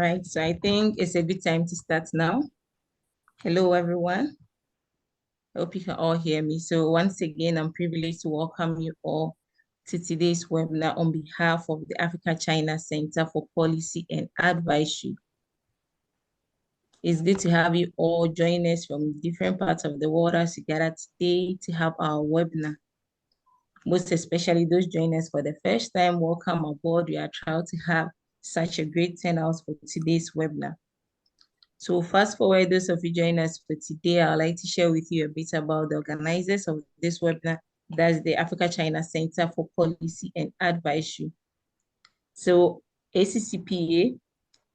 right, so I think it's a good time to start now. Hello, everyone. I hope you can all hear me. So once again, I'm privileged to welcome you all to today's webinar on behalf of the Africa-China Center for Policy and Advisory. It's good to have you all join us from different parts of the world as we gather today to have our webinar. Most especially those joining us for the first time, welcome aboard. We are proud to have such a great turnout for today's webinar. So fast forward, those of you joining us for today, I'd like to share with you a bit about the organizers of this webinar. That's the Africa-China Center for Policy and Advisory. So ACCPA,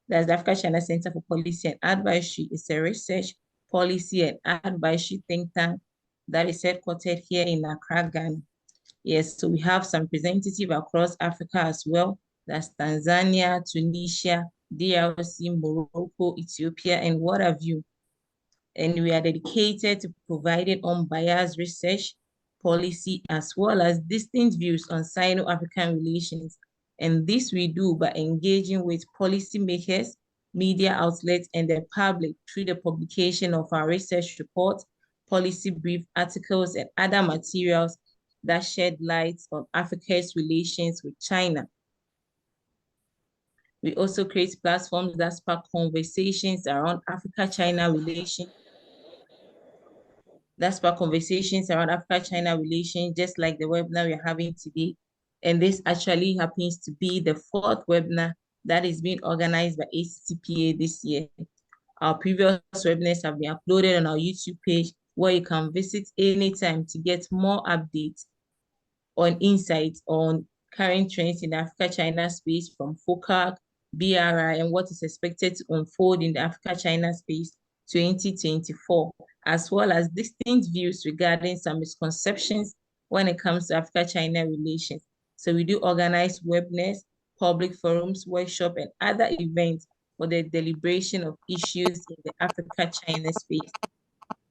that's the Africa-China Center for Policy and Advisory, is a research, policy, and advisory think tank that is headquartered here in Accra, Ghana. Yes, so we have some representatives across Africa as well. That's Tanzania, Tunisia, DRC, Morocco, Ethiopia, and what have you. And we are dedicated to providing unbiased research, policy, as well as distinct views on Sino-African relations. And this we do by engaging with policymakers, media outlets, and the public through the publication of our research reports, policy brief articles, and other materials that shed light on Africa's relations with China. We also create platforms that spark conversations around Africa-China relations. Africa-China relations, just like the webinar we're having today. And this actually happens to be the fourth webinar that is being organized by ACCPA this year. Our previous webinars have been uploaded on our YouTube page, where you can visit anytime to get more updates on insights on current trends in the Africa-China space from FOCAC, BRI, and what is expected to unfold in the Africa-China space 2024, as well as distinct views regarding some misconceptions when it comes to Africa-China relations. So we do organize webinars, public forums, workshops, and other events for the deliberation of issues in the Africa-China space.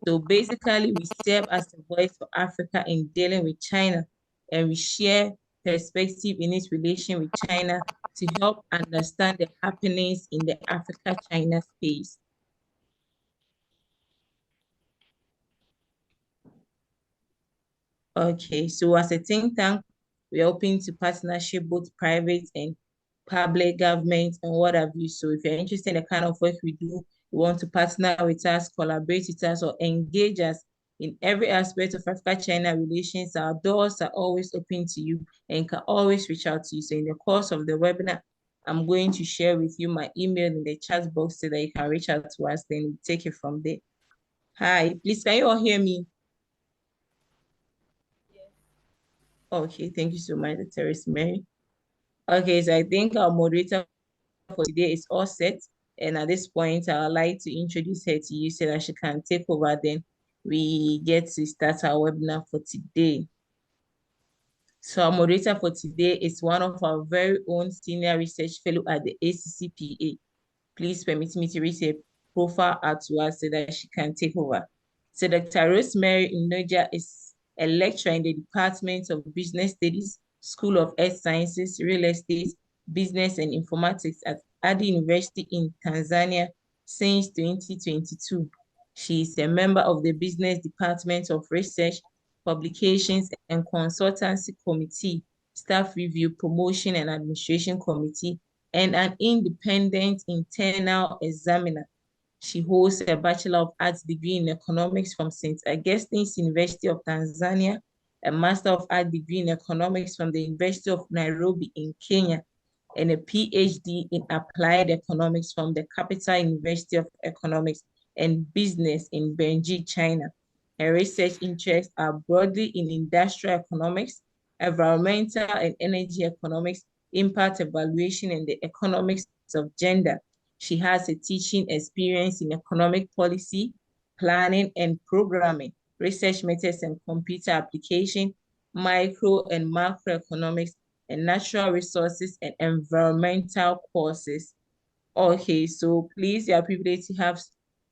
So basically, we serve as a voice for Africa in dealing with China, and we share perspective in its relation with China to help understand the happenings in the Africa-China space. Okay, so as a think tank, we are open to partnership, both private and public government and what have you. So if you're interested in the kind of work we do, you want to partner with us, collaborate with us, or engage us in every aspect of Africa-China relations, our doors are always open to you and you can always reach out to you. So in the course of the webinar, I'm going to share with you my email in the chat box so that you can reach out to us, then we take it from there. Hi, please, can you all hear me? Okay, thank you so much, Dr. Rosemary. Okay, so I think our moderator for today is all set. And at this point, I would like to introduce her to you so that she can take over. Then we get to start our webinar for today. So our moderator for today is one of our very own senior research fellow at the ACCPA. Please permit me to read her profile out to us so that she can take over. So Dr. Rosemary Inoja is a lecturer in the Department of Business Studies, School of Earth Sciences, Real Estate, Business and Informatics at Adi University in Tanzania since 2022. She is a member of the Business Department of Research, Publications and Consultancy Committee, Staff Review, Promotion and Administration Committee, and an independent internal examiner. She holds a Bachelor of Arts degree in Economics from St. Augustine's University of Tanzania, a Master of Arts degree in Economics from the University of Nairobi in Kenya, and a PhD in Applied Economics from the Capital University of Economics and Business in Beijing, China. Her research interests are broadly in industrial economics, environmental and energy economics, impact evaluation, and the economics of gender. She has a teaching experience in economic policy, planning and programming, research methods and computer application, micro and macroeconomics, and natural resources and environmental courses. Okay, so please, you are privileged to have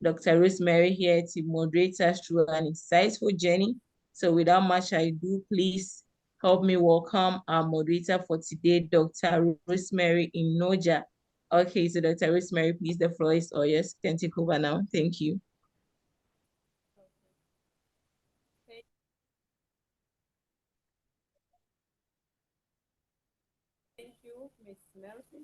Dr. Rosemary here to moderate us through an insightful journey. So without much ado, please help me welcome our moderator for today, Dr. Rosemary Inoja. Okay, so Dr. Rosemary, please, the floor is all yours. You can take over now. Thank you. Thank you, Ms. Mercy.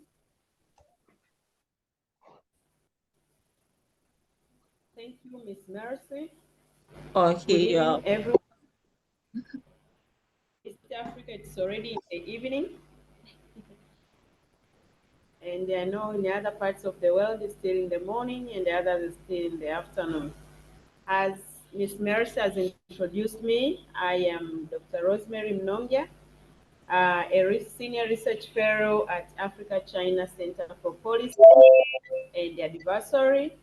Thank you, Ms. Mercy. Good Okay, evening, everyone. East Africa, it's already in the evening. And I know in the other parts of the world it's still in the morning and the others is still in the afternoon. As Ms. Mercy has introduced me, I am Dr. Rosemary Mnongia, Senior Research Fellow at Africa-China Center for Policy and Advisory.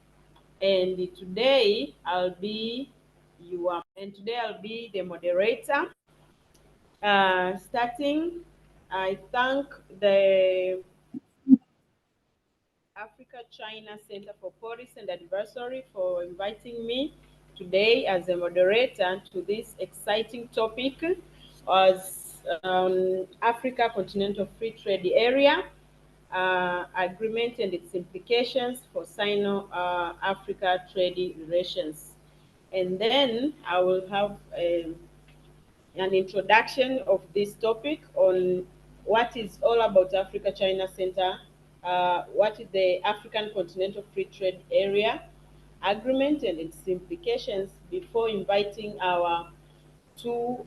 And today I'll be the moderator. Starting, I thank the Africa-China Center for Policy and Advisory for inviting me today as a moderator to this exciting topic as Africa Continental Free Trade Area agreement and its implications for Sino-Africa trade relations. And then I will have an introduction of this topic on what is all about Africa-China Center, what is the African Continental Free Trade Area Agreement and its implications before inviting our two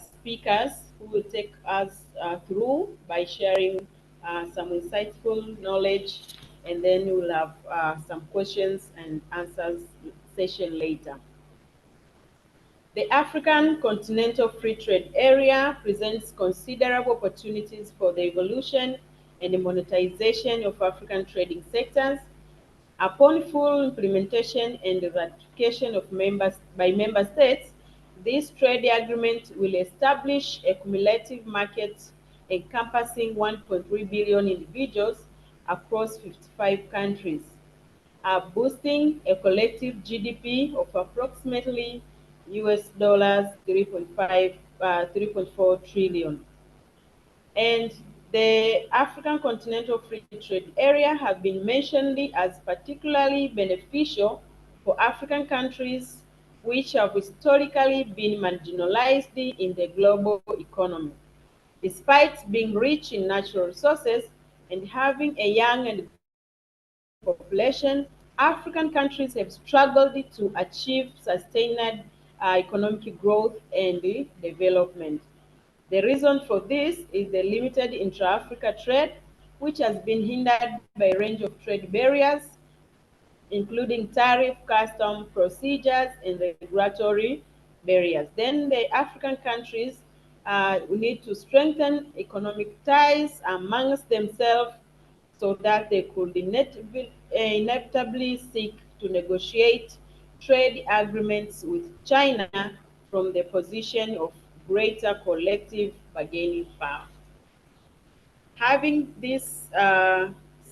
speakers who will take us through by sharing some insightful knowledge, and then we'll have some questions and answers session later. The African Continental Free Trade Area presents considerable opportunities for the evolution and the monetization of African trading sectors. Upon full implementation and ratification by member states, this trade agreement will establish a cumulative market encompassing 1.3 billion individuals across 55 countries, boosting a collective GDP of approximately US dollars 3.4 trillion. And the African Continental Free Trade Area has been mentioned as particularly beneficial for African countries which have historically been marginalized in the global economy. Despite being rich in natural resources and having a young and population, African countries have struggled to achieve sustained economic growth and development. The reason for this is the limited intra-Africa trade, which has been hindered by a range of trade barriers, including tariff, custom procedures, and regulatory barriers. Then the African countries need to strengthen economic ties amongst themselves so that they could inevitably seek to negotiate trade agreements with China from the position of greater collective bargaining power. Having this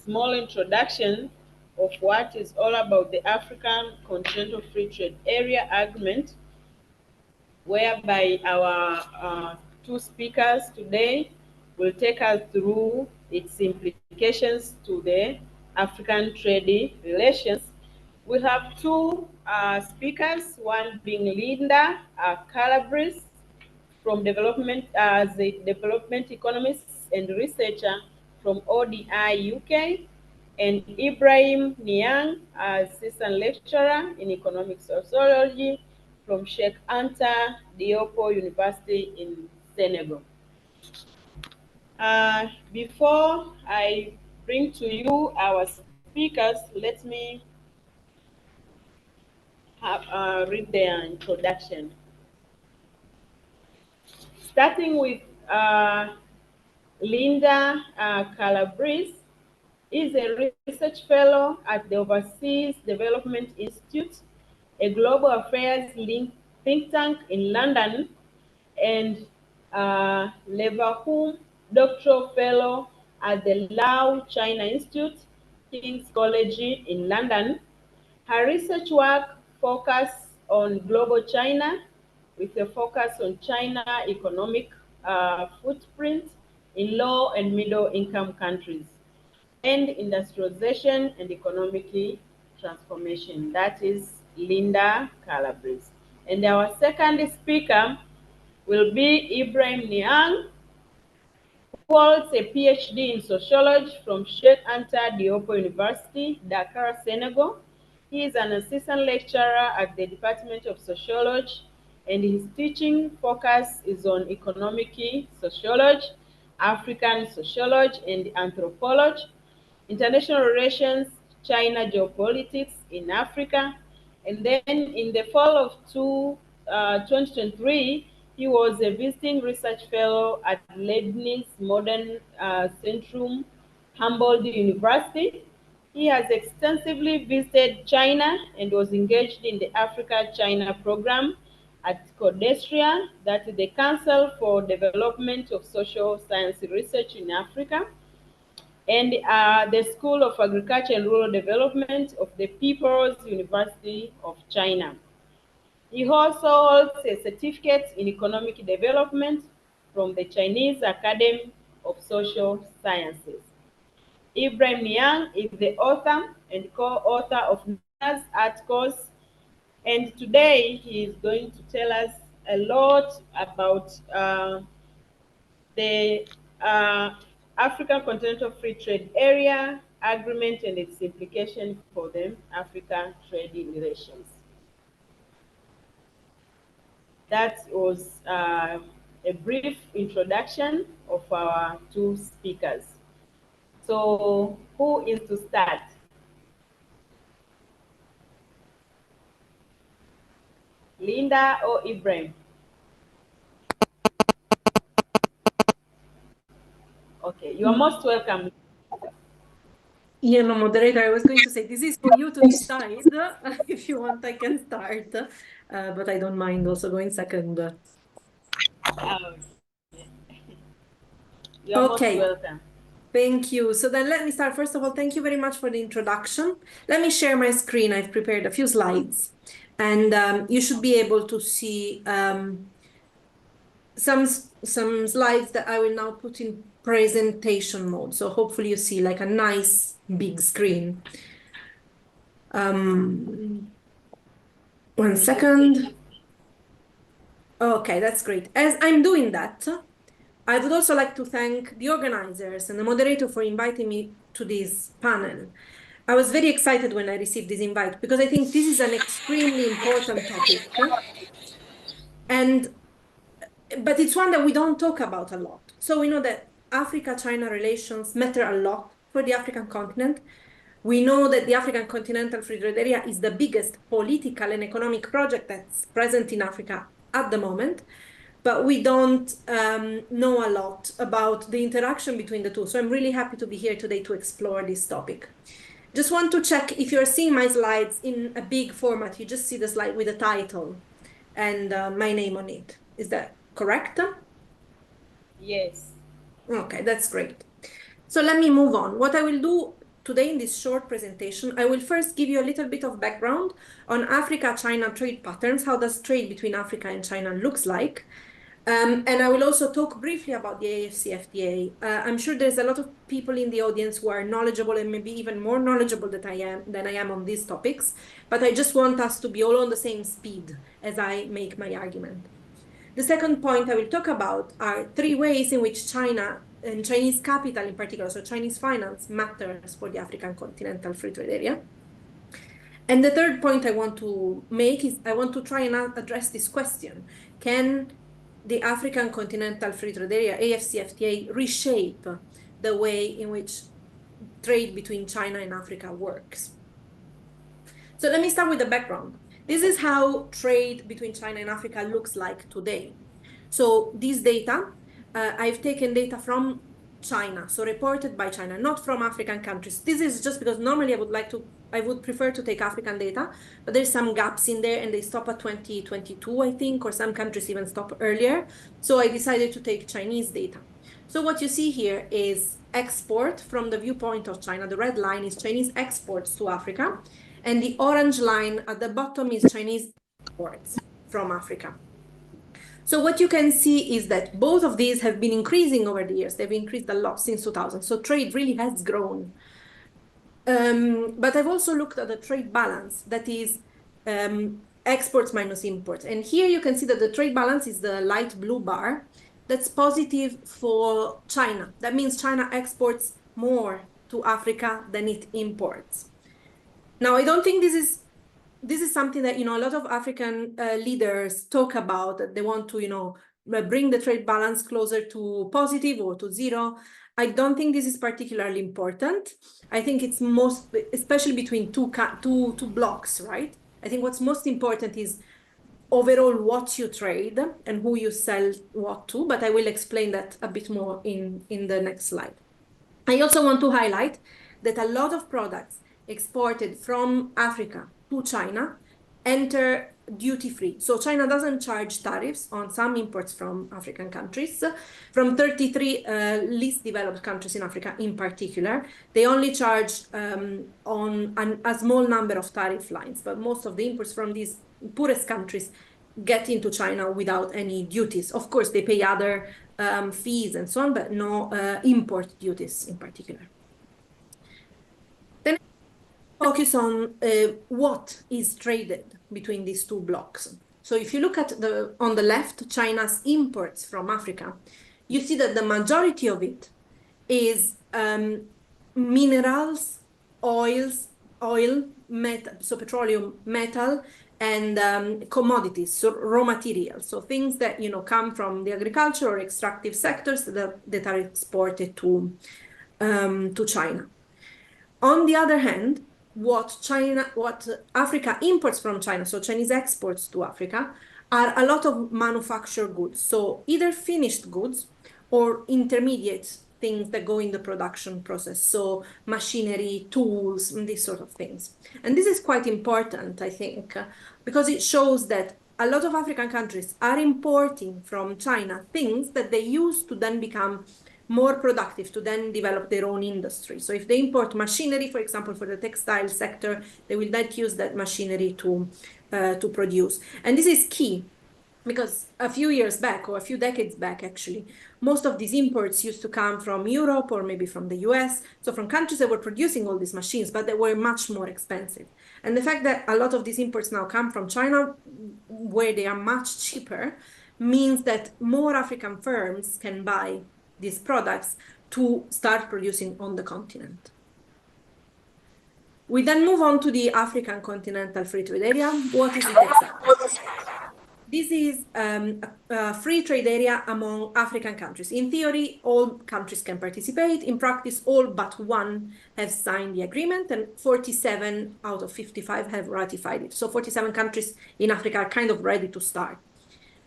small introduction of what is all about the African Continental Free Trade Area Agreement, whereby our two speakers today will take us through its implications to the African trade relations. We have two speakers, one being Linda Calabrese from development as a development economist and researcher from ODI UK, and Ibrahim Niang, assistant lecturer in economic sociology from Sheikh Anta Diop University in Senegal. Before I bring to you our speakers, let me read their introduction. Starting with Linda Calabrese is a research fellow at the Overseas Development Institute, a global affairs think tank in London, and Leverhulme doctoral fellow at the Lao China Institute, King's College in London. Her research work focuses on global China with a focus on China economic footprint in low and middle income countries. industrialization and economic transformation. That is Linda Calabrese. And our second speaker will be Ibrahim Niang, who holds a PhD in sociology from Sheikh Anta Diop University, Dakar, Senegal. He is an assistant lecturer at the Department of Sociology, and his teaching focus is on economic sociology, African sociology and anthropology, international relations, China geopolitics in Africa. And then in the fall of 2023, he was a visiting research fellow at Leibniz Modern Centrum, Humboldt University. He has extensively visited China and was engaged in the Africa-China program at CODESTRIA, that is the Council for Development of Social Science Research in Africa, and the School of Agriculture and Rural Development of the People's University of China. He also holds a certificate in economic development from the Chinese Academy of Social Sciences. Ibrahim Niang is the author and co-author of numerous articles, and today he is going to tell us a lot about the African Continental Free Trade Area Agreement and its implication for the African trade relations. That was a brief introduction of our two speakers. So who is to start? Linda or Ibrahim? Okay, you are most welcome. Yeah, no, moderator, I was going to say, this is for you to decide. If you want, I can start, but I don't mind also going second. You are most welcome. Thank you. So then let me start. First of all, thank you very much for the introduction. Let me share my screen. I've prepared a few slides, and you should be able to see some slides that I will now put in presentation mode. So hopefully you see like a nice big screen. One second. Okay, that's great. As I'm doing that, I would also like to thank the organizers and the moderator for inviting me to this panel. I was very excited when I received this invite because I think this is an extremely important topic. But it's one that we don't talk about a lot. So we know that Africa-China relations matter a lot for the African continent. We know that the African Continental Free Trade Area is the biggest political and economic project that's present in Africa at the moment, but we don't know a lot about the interaction between the two. So I'm really happy to be here today to explore this topic. Just want to check if you're seeing my slides in a big format. You just see the slide with the title and my name on it. Is that correct? Yes. Okay, that's great. So let me move on. What I will do today in this short presentation, I will first give you a little bit of background on Africa-China trade patterns. How does trade between Africa and China looks like? And I will also talk briefly about the AfCFTA. I'm sure there's a lot of people in the audience who are knowledgeable and maybe even more knowledgeable than I am on these topics, but I just want us to be all on the same speed as I make my argument. The second point I will talk about are 3 ways in which China and Chinese capital in particular, so Chinese finance, matters for the African Continental Free Trade Area. And the third point I want to make is I want to try and address this question. Can the African Continental Free Trade Area, AfCFTA, reshape the way in which trade between China and Africa works? So let me start with the background. This is how trade between China and Africa looks like today. So these data, I've taken data from China, so reported by China, not from African countries. This is just because normally I would prefer to take African data, but there's some gaps in there and they stop at 2022, I think, or some countries even stop earlier. So I decided to take Chinese data. So what you see here is export from the viewpoint of China. The red line is Chinese exports to Africa, and the orange line at the bottom is Chinese imports from Africa. So what you can see is that both of these have been increasing over the years. They've increased a lot since 2000. So trade really has grown But I've also looked at the trade balance, that is exports minus imports. And here you can see that the trade balance is the light blue bar. That's positive for China. That means China exports more to Africa than it imports. Now, I don't think this is something that, a lot of African leaders talk about, that they want to, bring the trade balance closer to positive or to zero. I don't think this is particularly important. I think it's most, especially between two blocks, right? I think what's most important is overall what you trade and who you sell what to, but I will explain that a bit more in the next slide. I also want to highlight that a lot of products exported from Africa to China enter duty-free. So China doesn't charge tariffs on some imports from African countries, from 33 least developed countries in Africa in particular. They only charge on a small number of tariff lines, but most of the imports from these poorest countries get into China without any duties. Of course, they pay other fees and so on, but no import duties in particular. Then focus on what is traded between these two blocks. So if you look at on the left, China's imports from Africa, you see that the majority of it is minerals, oil, so petroleum, metal, and commodities, so raw materials, so things that come from the agriculture or extractive sectors that are exported to China. On the other hand, what Africa imports from China, so Chinese exports to Africa, are a lot of manufactured goods, so either finished goods or intermediate things that go in the production process, so machinery, tools, and these sort of things. And this is quite important, I think, because it shows that a lot of African countries are importing from China things that they use to then become more productive, to then develop their own industry. So if they import machinery, for example, for the textile sector, they will then use that machinery to produce. And this is key, because a few years back, or a few decades back, actually, most of these imports used to come from Europe or maybe from the US, so from countries that were producing all these machines, but they were much more expensive. And the fact that a lot of these imports now come from China, where they are much cheaper, means that more African firms can buy these products to start producing on the continent. We then move on to the African Continental Free Trade Area. What is it exactly? This is a free trade area among African countries. In theory, all countries can participate. In practice, all but one have signed the agreement, and 47 out of 55 have ratified it. So 47 countries in Africa are kind of ready to start.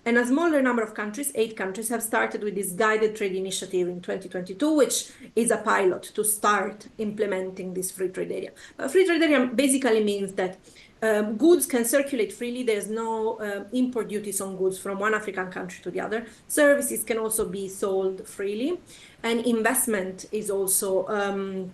And a smaller number of countries, 8 countries, have started with this guided trade initiative in 2022, which is a pilot to start implementing this free trade area. But free trade area basically means that goods can circulate freely. There's no import duties on goods from one African country to the other. Services can also be sold freely. And investment is also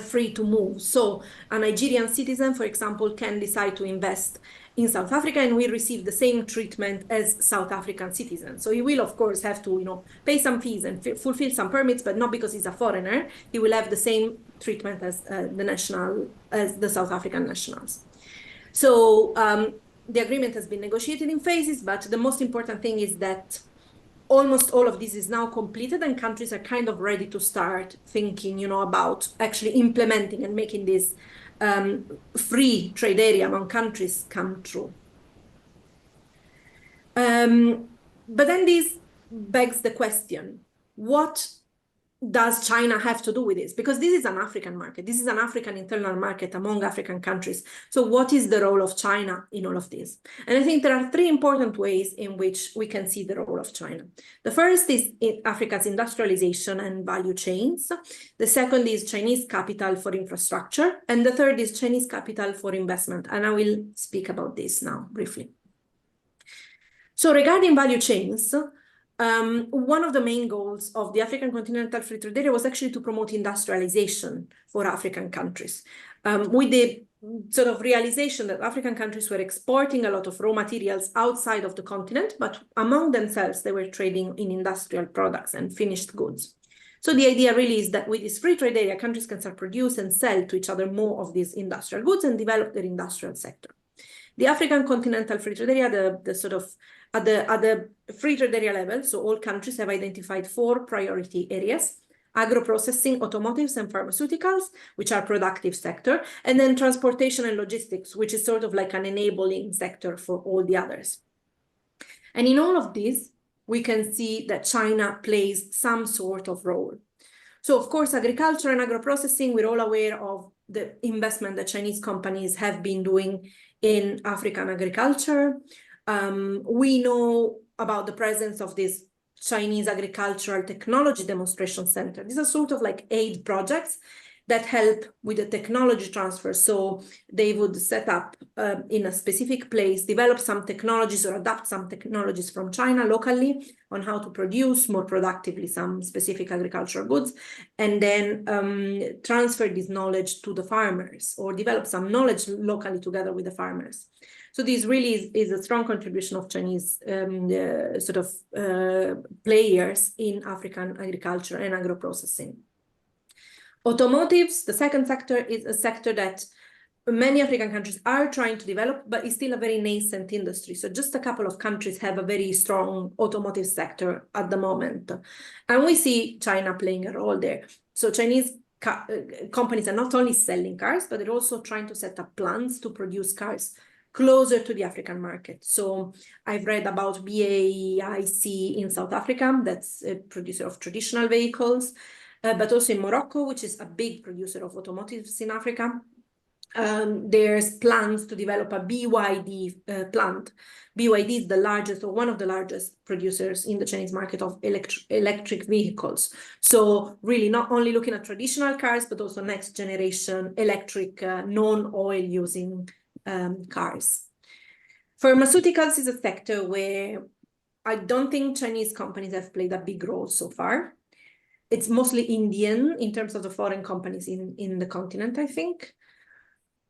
free to move. So a Nigerian citizen, for example, can decide to invest in South Africa and will receive the same treatment as South African citizens. So he will, of course, have to, pay some fees and fulfill some permits, but not because he's a foreigner. He will have the same treatment as the South African nationals. So the agreement has been negotiated in phases, but the most important thing is that almost all of this is now completed, and countries are kind of ready to start thinking, about actually implementing and making this free trade area among countries come true. But then this begs the question, what does China have to do with this? Because this is an African market. This is an African internal market among African countries. So what is the role of China in all of this? And I think there are 3 important ways in which we can see the role of China. The first is in Africa's industrialization and value chains. The second is Chinese capital for infrastructure. And the third is Chinese capital for investment. And I will speak about this now briefly. So regarding value chains, one of the main goals of the African Continental Free Trade Area was actually to promote industrialization for African countries, with the sort of realization that African countries were exporting a lot of raw materials outside of the continent, but among themselves, they were trading in industrial products and finished goods. So the idea really is that with this free trade area, countries can start produce and sell to each other more of these industrial goods and develop their industrial sector. The African Continental Free Trade Area, the sort of at the free trade area level, so all countries have identified 4 priority areas: agro-processing, automotives, and pharmaceuticals, which are productive sector, and then transportation and logistics, which is sort of like an enabling sector for all the others. And in all of these, we can see that China plays some sort of role. So of course, agriculture and agro-processing, we're all aware of the investment that Chinese companies have been doing in African agriculture. We know about the presence of this Chinese Agricultural Technology Demonstration Center. These are sort of like aid projects that help with the technology transfer. So they would set up in a specific place, develop some technologies or adapt some technologies from China locally on how to produce more productively some specific agricultural goods, and then transfer this knowledge to the farmers or develop some knowledge locally together with the farmers. So this really is a strong contribution of Chinese players in African agriculture and agro-processing. Automotives, the second sector, is a sector that many African countries are trying to develop, but is still a very nascent industry. So just a couple of countries have a very strong automotive sector at the moment. And we see China playing a role there. So Chinese companies are not only selling cars, but they're also trying to set up plants to produce cars closer to the African market. So I've read about BAIC in South Africa, that's a producer of traditional vehicles, but also in Morocco, which is a big producer of automotives in Africa. There's plans to develop a BYD plant. BYD is the largest or one of the largest producers in the Chinese market of electric vehicles. So really not only looking at traditional cars, but also next generation electric non-oil using cars. Pharmaceuticals is a sector where I don't think Chinese companies have played a big role so far. It's mostly Indian in terms of the foreign companies in the continent, I think.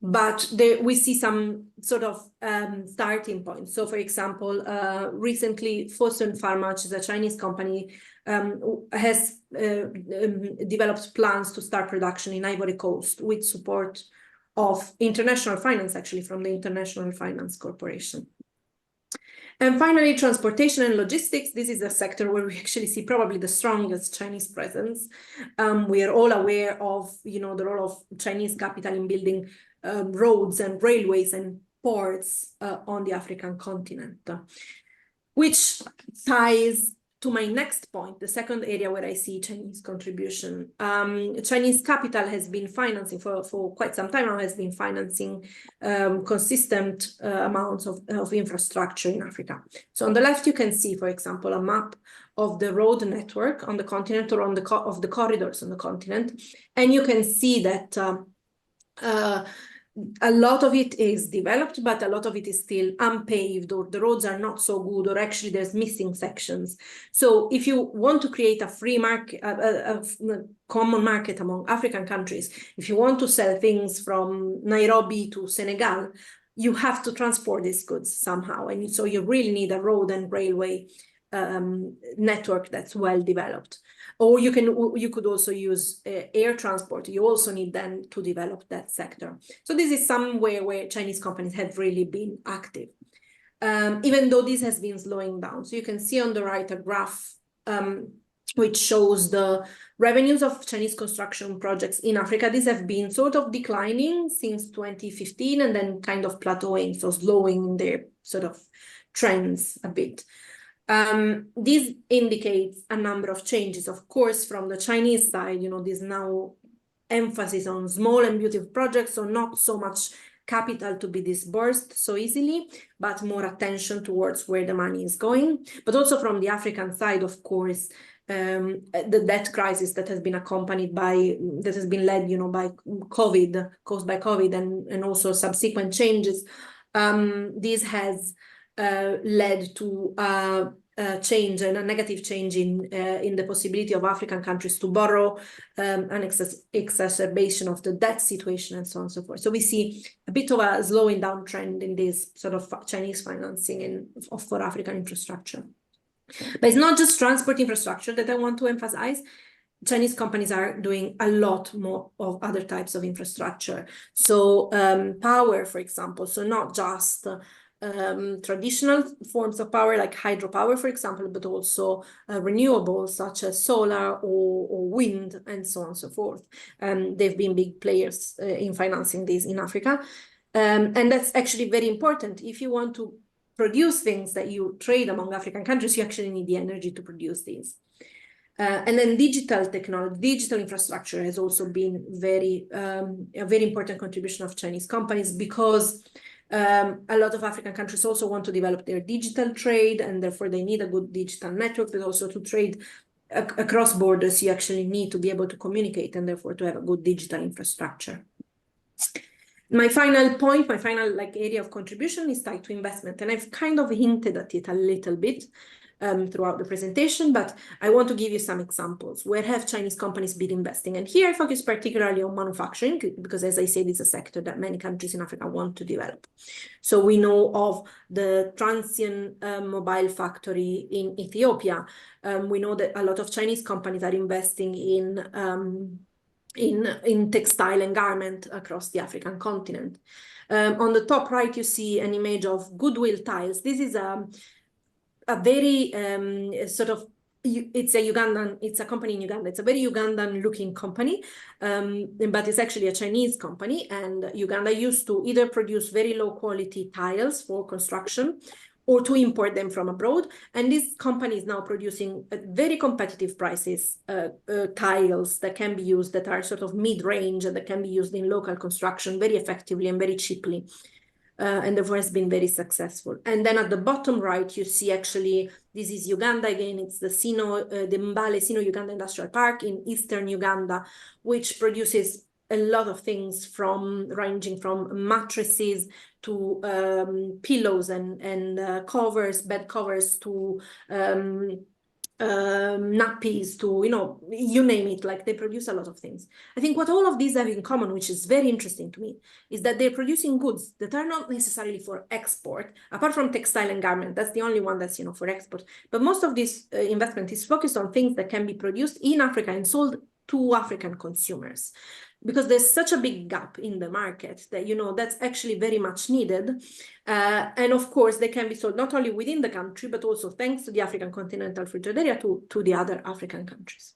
But we see some sort of starting points. So for example, recently Fosun Pharma, which is a Chinese company, has developed plans to start production in Ivory Coast with support of international finance, actually, from the International Finance Corporation. And finally, transportation and logistics. This is a sector where we actually see probably the strongest Chinese presence. We are all aware of, the role of Chinese capital in building roads and railways and ports on the African continent, which ties to my next point, the second area where I see Chinese contribution. Chinese capital has been financing for quite some time now, has been financing consistent amounts of infrastructure in Africa. So on the left, you can see, for example, a map of the road network on the continent or of the corridors on the continent. And you can see that a lot of it is developed, but a lot of it is still unpaved, or the roads are not so good, or actually there's missing sections. So if you want to create a free market, a common market among African countries, if you want to sell things from Nairobi to Senegal, you have to transport these goods somehow. And so you really need a road and railway network that's well developed. Or you could also use air transport. You also need then to develop that sector. So this is somewhere where Chinese companies have really been active, even though this has been slowing down. So you can see on the right a graph which shows the revenues of Chinese construction projects in Africa. These have been sort of declining since 2015 and then kind of plateauing, so slowing their sort of trends a bit. This indicates a number of changes, of course, from the Chinese side. There's now emphasis on small and beautiful projects, so not so much capital to be disbursed so easily, but more attention towards where the money is going. But also from the African side, of course, the debt crisis that has been accompanied by, that has been led, by COVID, caused by COVID, and also subsequent changes. This has led to a change and a negative change in the possibility of African countries to borrow, an exacerbation of the debt situation, and so on and so forth. So we see a bit of a slowing down trend in this sort of Chinese financing for African infrastructure. But it's not just transport infrastructure that I want to emphasize. Chinese companies are doing a lot more of other types of infrastructure. So power, for example, so not just traditional forms of power like hydropower, for example, but also renewables such as solar or wind and so on and so forth. They've been big players in financing these in Africa. And that's actually very important. If you want to produce things that you trade among African countries, you actually need the energy to produce these. And then digital technology, digital infrastructure has also been a very important contribution of Chinese companies, because a lot of African countries also want to develop their digital trade, and therefore they need a good digital network, but also to trade across borders, you actually need to be able to communicate and therefore to have a good digital infrastructure. My final point, my final area of contribution is tied to investment, and I've kind of hinted at it a little bit throughout the presentation, but I want to give you some examples. Where have Chinese companies been investing? And here I focus particularly on manufacturing, because as I said, it's a sector that many countries in Africa want to develop. So we know of the Transsion mobile factory in Ethiopia. We know that a lot of Chinese companies are investing in textile and garment across the African continent. On the top right, you see an image of Goodwill Tiles. This is a very it's a company in Uganda. It's a very Ugandan looking company, but it's actually a Chinese company. And Uganda used to either produce very low quality tiles for construction or to import them from abroad. And this company is now producing at very competitive prices tiles that can be used, that are sort of mid-range, and that can be used in local construction very effectively and very cheaply. And therefore has been very successful. And then at the bottom right, you see actually, this is Uganda again, it's the Mbale Sino Uganda Industrial Park in eastern Uganda, which produces a lot of things ranging from mattresses to pillows and covers, bed covers, to nappies, to, you name it, they produce a lot of things. I think what all of these have in common, which is very interesting to me, is that they're producing goods that are not necessarily for export, apart from textile and garment. That's the only one that's, for export. But most of this investment is focused on things that can be produced in Africa and sold to African consumers, because there's such a big gap in the market that, that's actually very much needed. And of course, they can be sold not only within the country, but also thanks to the African Continental Free Trade Area to the other African countries.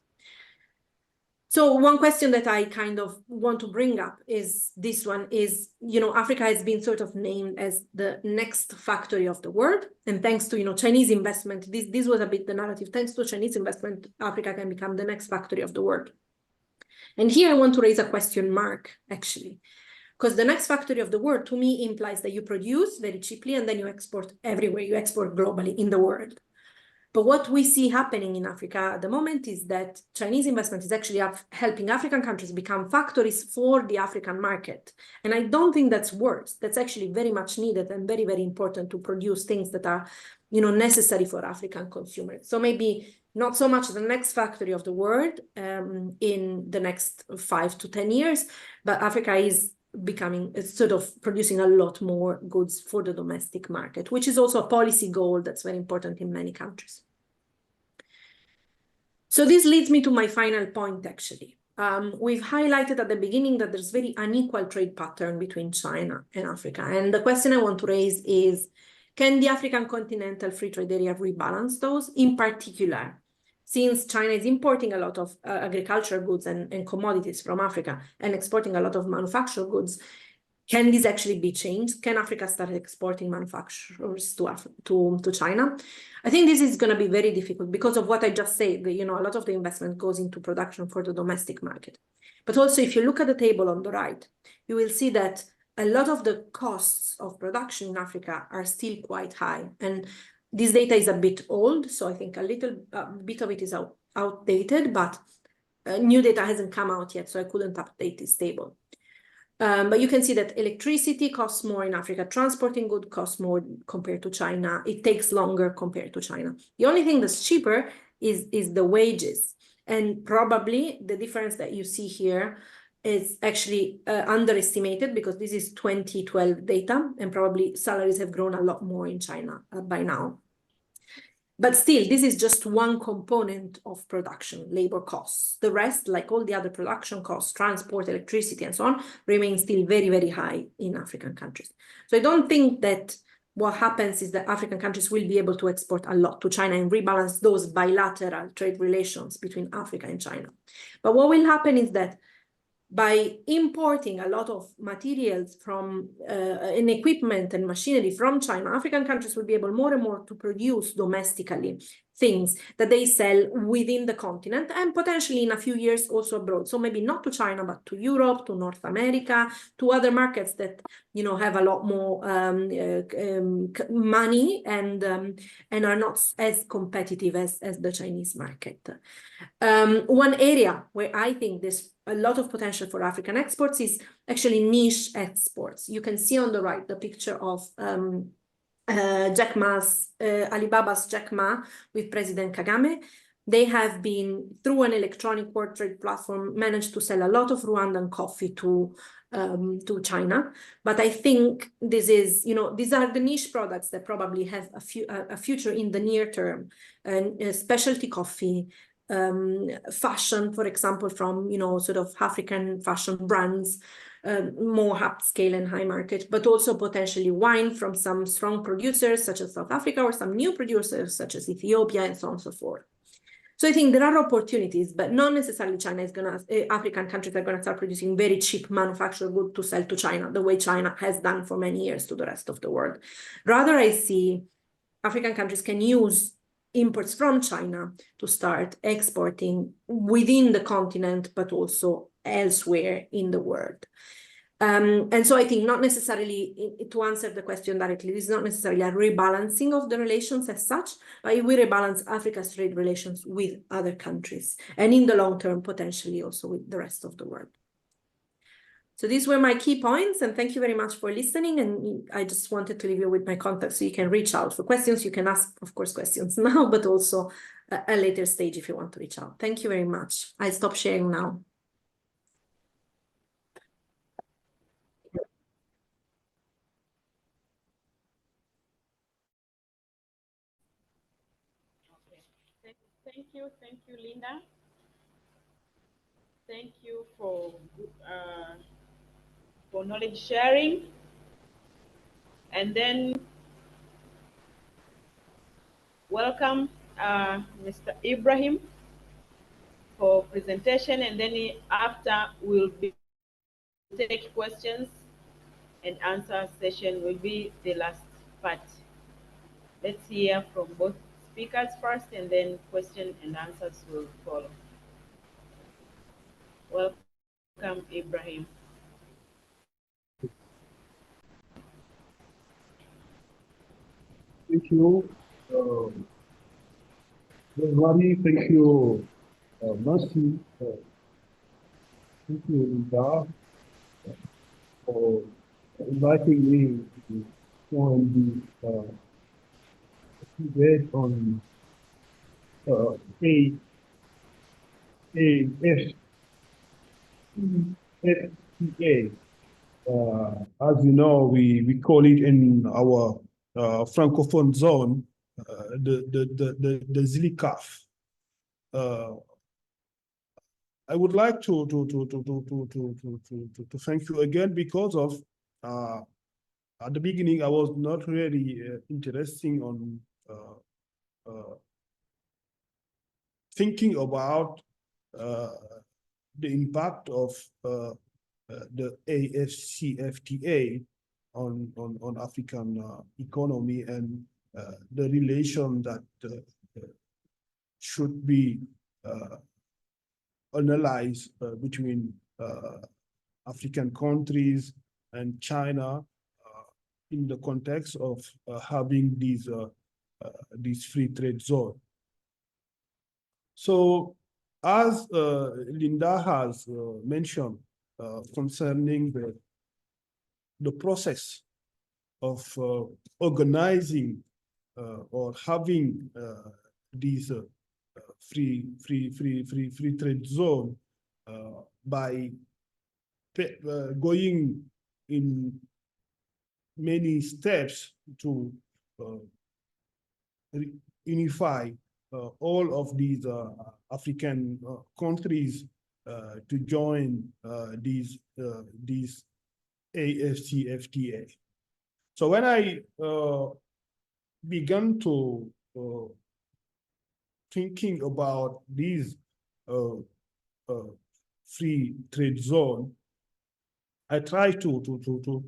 So one question that I kind of want to bring up is this one is, Africa has been sort of named as the next factory of the world. And thanks to, Chinese investment, this was a bit the narrative. Thanks to Chinese investment, Africa can become the next factory of the world. And here I want to raise a question mark, actually, because the next factory of the world, to me, implies that you produce very cheaply and then you export everywhere, you export globally in the world. But what we see happening in Africa at the moment is that Chinese investment is actually helping African countries become factories for the African market. And I don't think that's worse. That's actually very much needed and very, very important to produce things that are, necessary for African consumers. So maybe not so much the next factory of the world in the next 5 to 10 years, but Africa is becoming sort of producing a lot more goods for the domestic market, which is also a policy goal that's very important in many countries. So this leads me to my final point, actually. We've highlighted at the beginning that there's very unequal trade pattern between China and Africa. And the question I want to raise is, can the African Continental Free Trade Area rebalance those? In particular, since China is importing a lot of agricultural goods and commodities from Africa and exporting a lot of manufactured goods, can this actually be changed? Can Africa start exporting manufacturers to China? I think this is going to be very difficult because of what I just said. A lot of the investment goes into production for the domestic market. But also, if you look at the table on the right, you will see that a lot of the costs of production in Africa are still quite high. And this data is a bit old, so I think a bit of it is outdated, but new data hasn't come out yet, so I couldn't update this table. But you can see that electricity costs more in Africa, transporting goods costs more compared to China, it takes longer compared to China. The only thing that's cheaper is the wages. And probably the difference that you see here is actually underestimated, because this is 2012 data, and probably salaries have grown a lot more in China by now. But still, this is just one component of production, labor costs. The rest, like all the other production costs, transport, electricity, and so on, remain still very, very high in African countries. So I don't think that what happens is that African countries will be able to export a lot to China and rebalance those bilateral trade relations between Africa and China. But what will happen is that by importing a lot of materials from and equipment and machinery from China, African countries will be able more and more to produce domestically things that they sell within the continent and potentially in a few years also abroad. So maybe not to China, but to Europe, to North America, to other markets that, you know, have a lot more money and are not as competitive as the Chinese market. One area where I think there's a lot of potential for African exports is actually niche exports. You can see on the right the picture of Jack Ma's, Alibaba's Jack Ma with President Kagame. They have been, through an electronic world trade platform, managed to sell a lot of Rwandan coffee to China. But I think this is, you know, these are the niche products that probably have a future in the near term. And specialty coffee, fashion, for example, from, you know, sort of African fashion brands, more upscale and high market, but also potentially wine from some strong producers such as South Africa or some new producers such as Ethiopia and so on and so forth. So I think there are opportunities, but not necessarily China is gonna, African countries are gonna start producing very cheap manufactured goods to sell to China, the way China has done for many years to the rest of the world. Rather, I see African countries can use imports from China to start exporting within the continent, but also elsewhere in the world. And so I think not necessarily, to answer the question directly, this is not necessarily a rebalancing of the relations as such, but it will rebalance Africa's trade relations with other countries, and in the long term, potentially also with the rest of the world. So these were my key points, and thank you very much for listening. And I just wanted to leave you with my contact so you can reach out for questions. You can ask, of course, questions now, but also at a later stage if you want to reach out. Thank you very much. I stop sharing now. Thank you, Linda. Thank you for knowledge sharing. And then welcome Mr. Ibrahim for presentation, and then after we'll take questions and answer session will be the last part. Let's hear from both speakers first, and then question and answers will follow. Welcome, Ibrahim. Thank you, everybody. Thank you, Mercy. Thank you, Linda, for inviting me to join the debate on AFCFTA. As you know, we call it in our Francophone zone the ZLICAF. I would like to thank you again because of at the beginning I was not really interested on thinking about the impact of the AfCFTA on African economy and the relation that should be analyzed between African countries and China in the context of having these free trade zone. So, as Linda has mentioned concerning the process of organizing or having these free trade zone by going in many steps to unify all of these African countries to join these AfCFTA. So when I began to thinking about these free trade zone, I try to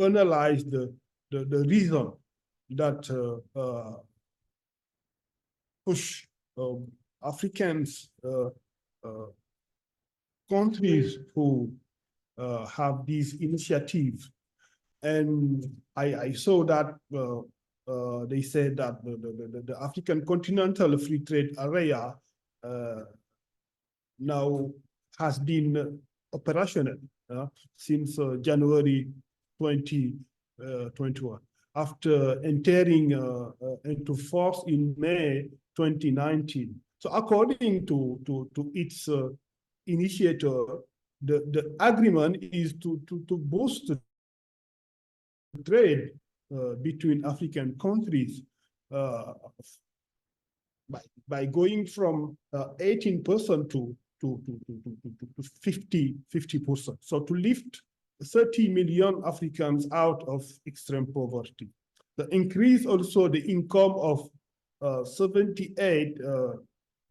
analyze the reason that push Africans countries who have these initiatives. And I saw that they said that the African Continental Free Trade Area now has been operational since January 2021, after entering into force in May 2019. So according to its initiator, the agreement is to boost the trade between African countries by going from 18% to 50%. So to lift 30 million Africans out of extreme poverty. The increase also the income of 78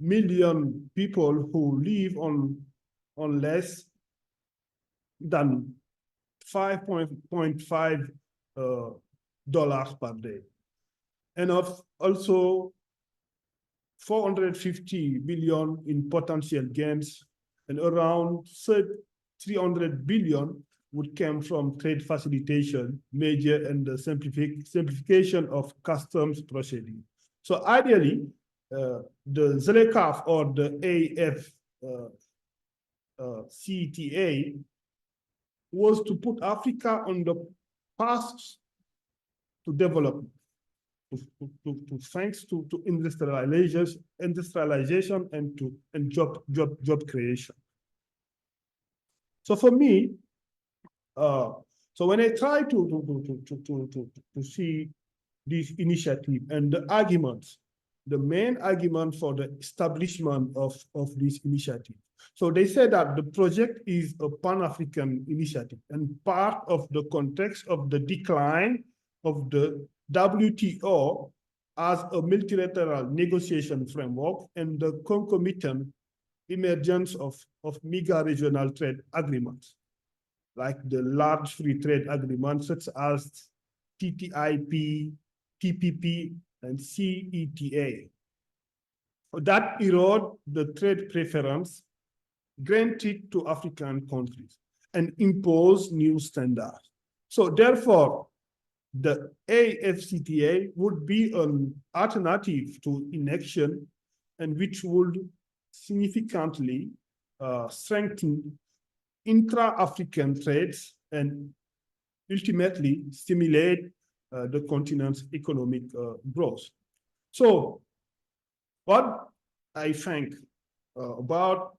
million people who live on less than $5.5 per day. And of also 450 billion in potential gains, and around 300 billion would come from trade facilitation, measure, and the simplification of customs procedure. So ideally, the ZLECAf or the AfCFTA was to put Africa on the path to development, thanks to industrialization and job creation. So for me, so when I try to see this initiative and the arguments, the main argument for the establishment of this initiative. So they say that the project is a Pan-African initiative and part of the context of the decline of the WTO as a multilateral negotiation framework and the concomitant emergence of mega regional trade agreements, like the large free trade agreements such as TTIP, TPP, and CETA. That erode the trade preference granted to African countries and impose new standards. So therefore, the AfCFTA would be an alternative to inaction and which would significantly strengthen intra-African trades and ultimately stimulate the continent's economic growth. So what I think about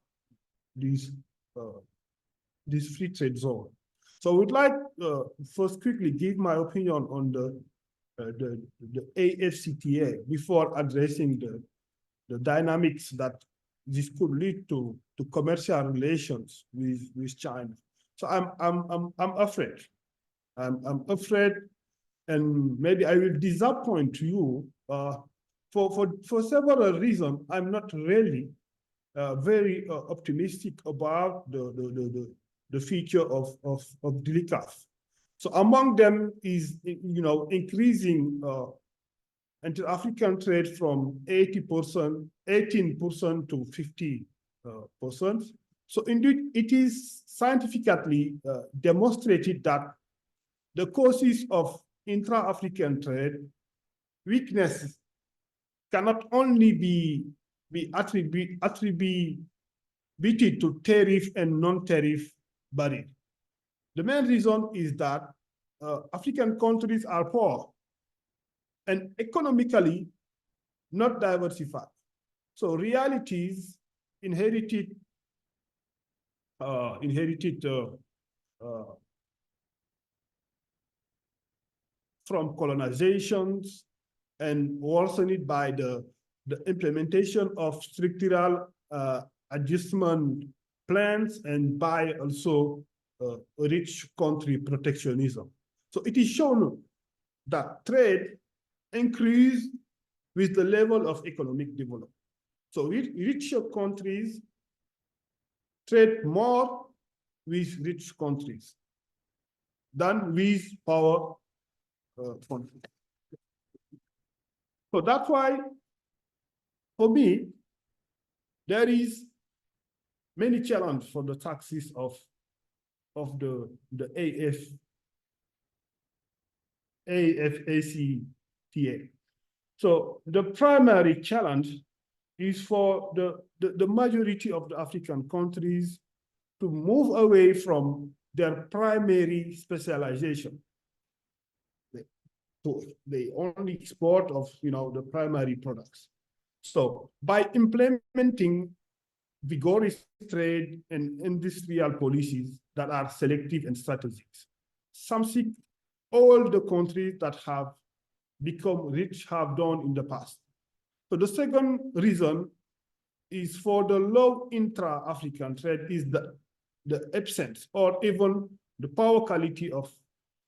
this free trade zone. So I would like first quickly give my opinion on the AfCFTA before addressing the dynamics that this could lead to commercial relations with China. So I'm afraid. I'm afraid, and maybe I will disappoint you for several reasons. I'm not really very optimistic about the future of DLCAF. So among them is, increasing inter-African trade from 18% to 50%. So indeed, it is scientifically demonstrated that the causes of intra-African trade weakness cannot only be attributed to tariff and non-tariff barriers. The main reason is that African countries are poor and economically not diversified. So realities inherited from colonizations and worsened by the implementation of structural adjustment plans and by also rich country protectionism. So it is shown that trade increased with the level of economic development. So richer countries trade more with rich countries than with poor countries. So that's why, for me, there is many challenges for the taxes of the AfCFTA. So the primary challenge is for the majority of the African countries to move away from their primary specialization. They only export of the primary products. So by implementing vigorous trade and industrial policies that are selective and strategic, something all the countries that have become rich have done in the past. So the second reason is for the low intra-African trade is the absence or even the poor quality of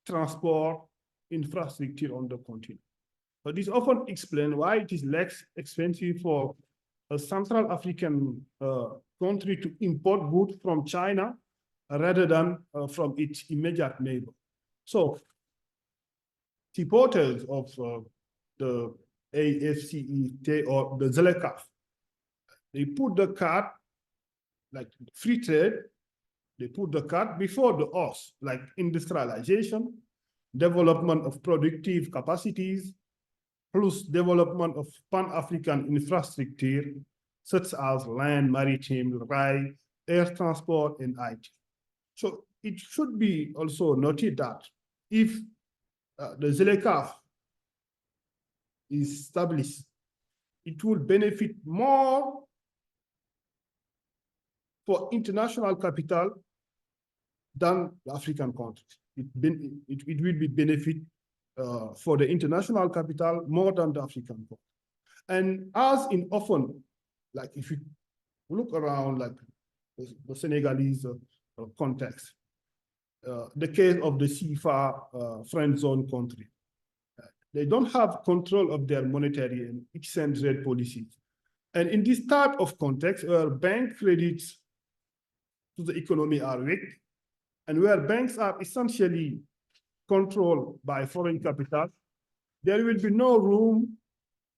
transport infrastructure on the continent. But this often explains why it is less expensive for a Central African country to import goods from China rather than from its immediate neighbor. So supporters of the AfCFTA or the ZLECAf, they put the cart, like free trade, they put the cart before the horse, like industrialization, development of productive capacities, plus development of pan-African infrastructure, such as land, maritime, rail, air transport, and IT. So it should be also noted that if the ZLECAf is established, it will benefit more for international capital than the African countries. It will be benefit for the international capital more than the African countries. And as in often, like if you look around like the Senegalese context, the case of the CFA friend zone country, they don't have control of their monetary and exchange rate policies. And in this type of context, where bank credits to the economy are weak, and where banks are essentially controlled by foreign capital, there will be no room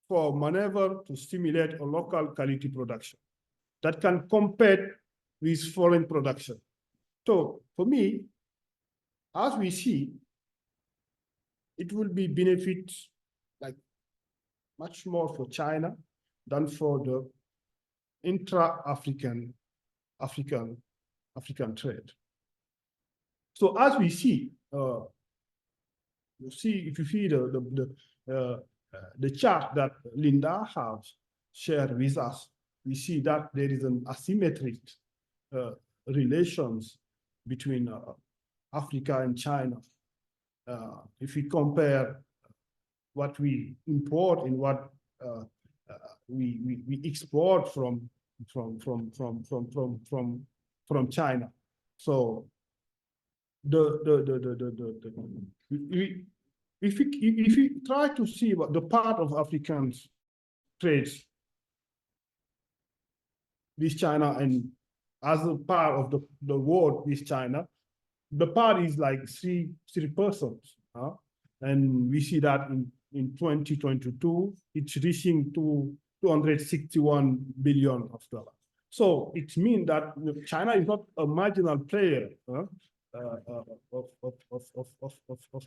for maneuver to stimulate a local quality production that can compete with foreign production. So for me, as we see, it will be benefit like much more for China than for the intra-African trade. So as we see, you see if you see the chart that Linda has shared with us, we see that there is an asymmetric relations between Africa and China. If we compare what we import and what we export from China, so if we try to see what the part of African trades with China and as a part of the world with China, the part is like 3%. And we see that in 2022, it's reaching to $261 billion. So it means that China is not a marginal player of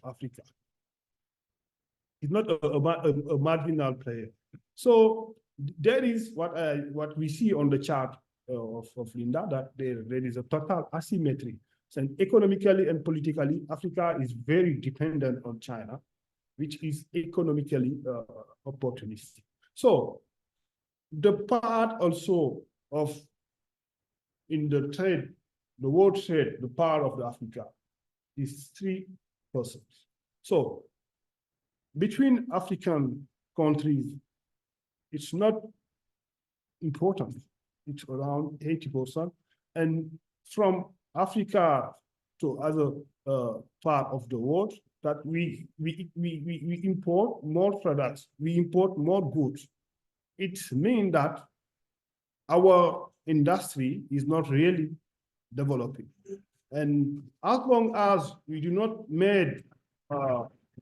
Africa. It's not a marginal player. So there is what we see on the chart of Linda, that there is a total asymmetry. So economically and politically, Africa is very dependent on China, which is economically opportunistic. So the part also of in the trade, the world trade, the part of the Africa is 3%. So between African countries, it's not important. It's around 80%. And from Africa to other part of the world, that we import more products, we import more goods. It means that our industry is not really developing. And as long as we do not make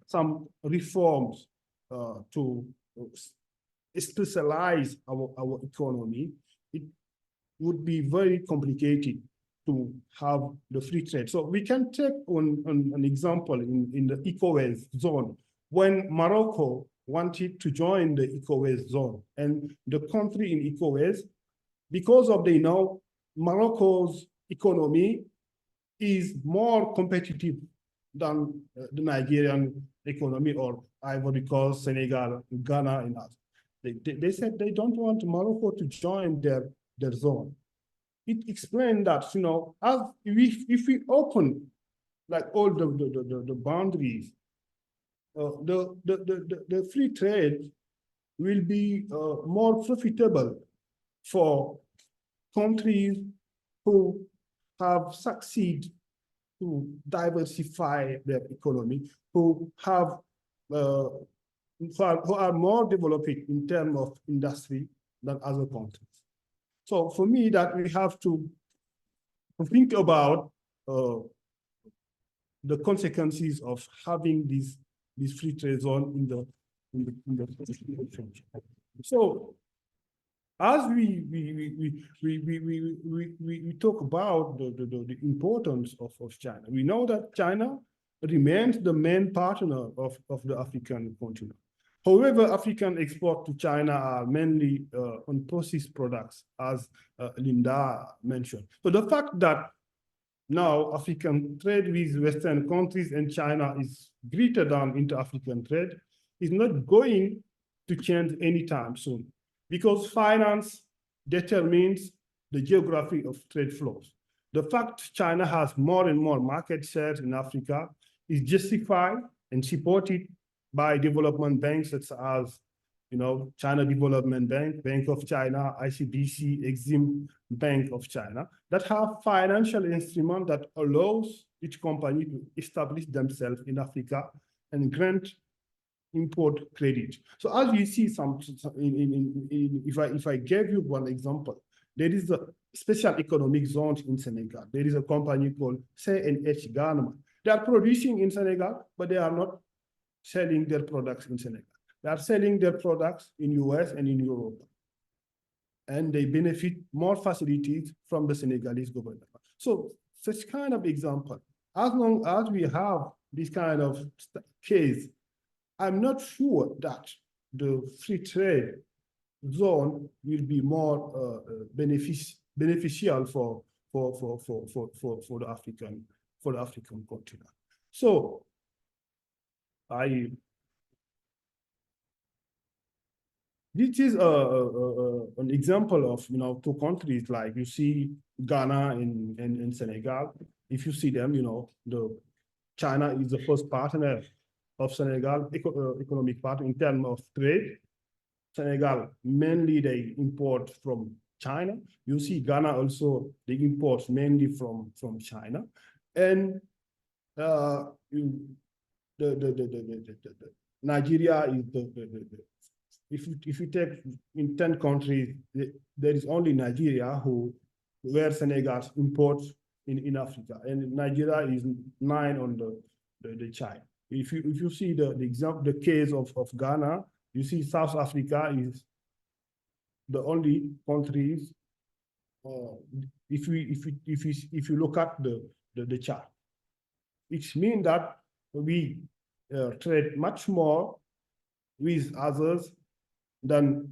some reforms to specialize our economy, it would be very complicated to have the free trade. So we can take an example in the ECOWAS zone. When Morocco wanted to join the ECOWAS zone, and the country in ECOWAS, because of Morocco's economy is more competitive than the Nigerian economy or Ivory Coast, Senegal, Ghana, and others. They said they don't want Morocco to join their zone. It explained that, as if we open like all the boundaries, the free trade will be more profitable for countries who have succeeded to diversify their economy, who are more developed in terms of industry than other countries. So for me, that we have to think about the consequences of having this free trade zone in the future. So as we talk about the importance of China, we know that China remains the main partner of the African continent. However, African exports to China are mainly on processed products, as Linda mentioned. So the fact that now African trade with Western countries and China is greater than inter-African trade is not going to change anytime soon, because finance determines the geography of trade flows. The fact China has more and more market share in Africa is justified and supported by development banks such as, China Development Bank, Bank of China, ICBC, Exim Bank of China, that have financial instruments that allows each company to establish themselves in Africa and grant import credit. So as you see, if I gave you one example, there is a special economic zone in Senegal. There is a company called CNH Ghana. They are producing in Senegal, but they are not selling their products in Senegal. They are selling their products in US and in Europe. And they benefit more facilities from the Senegalese government. So such kind of example, as long as we have this kind of case, I'm not sure that the free trade zone will be more beneficial for the African continent. So this is an example of two countries, like you see Ghana and Senegal. If you see them, China is the first partner of Senegal, economic partner in terms of trade. Senegal, mainly they import from China. You see Ghana also, they import mainly from China. And Nigeria is if you take in 10 countries, there is only Nigeria where Senegal imports in Africa, and Nigeria is 9 on the chart. If you see the case of Ghana, you see South Africa is the only countries. If you look at the chart, it means that we trade much more with others than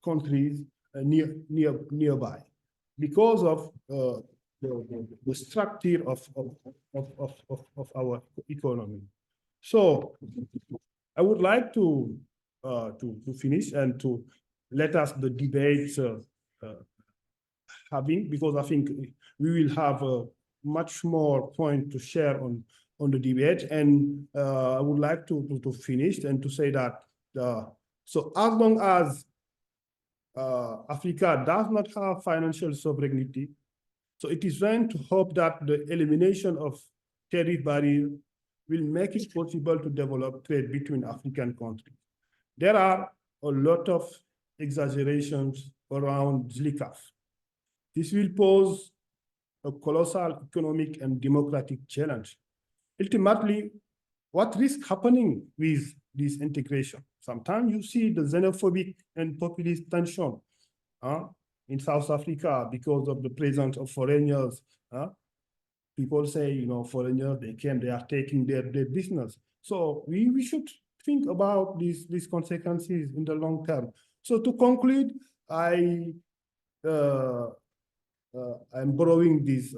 countries nearby, because of the structure of our economy. So I would like to finish and to let us the debate having, because I think we will have much more point to share on the debate. And I would like to finish and to say that So as long as Africa does not have financial sovereignty, so it is then to hope that the elimination of tariff barriers will make it possible to develop trade between African countries. There are a lot of exaggerations around ZLECAf. This will pose a colossal economic and democratic challenge. Ultimately, what risks happening with this integration? Sometimes you see the xenophobic and populist tension in South Africa because of the presence of foreigners. People say, you know, foreigners, they are taking their business. So we should think about these consequences in the long term. So to conclude, I'm borrowing this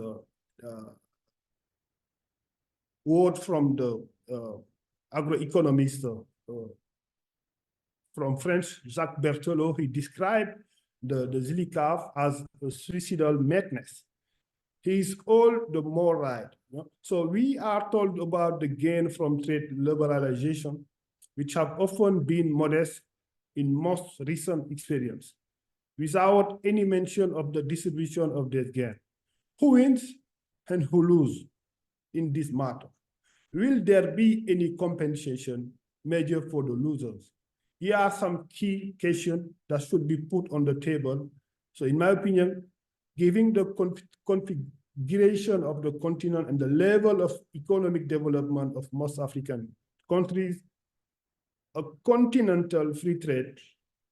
word from the agroeconomist from French, Jacques Berthelot. He described the ZLECAf as a suicidal madness. He is all the more right. You know? So we are told about the gain from trade liberalization, which have often been modest in most recent experience, without any mention of the distribution of that gain. Who wins and who loses in this matter? Will there be any compensation measure for the losers? Here are some key questions that should be put on the table. So in my opinion, given the configuration of the continent and the level of economic development of most African countries, a continental free trade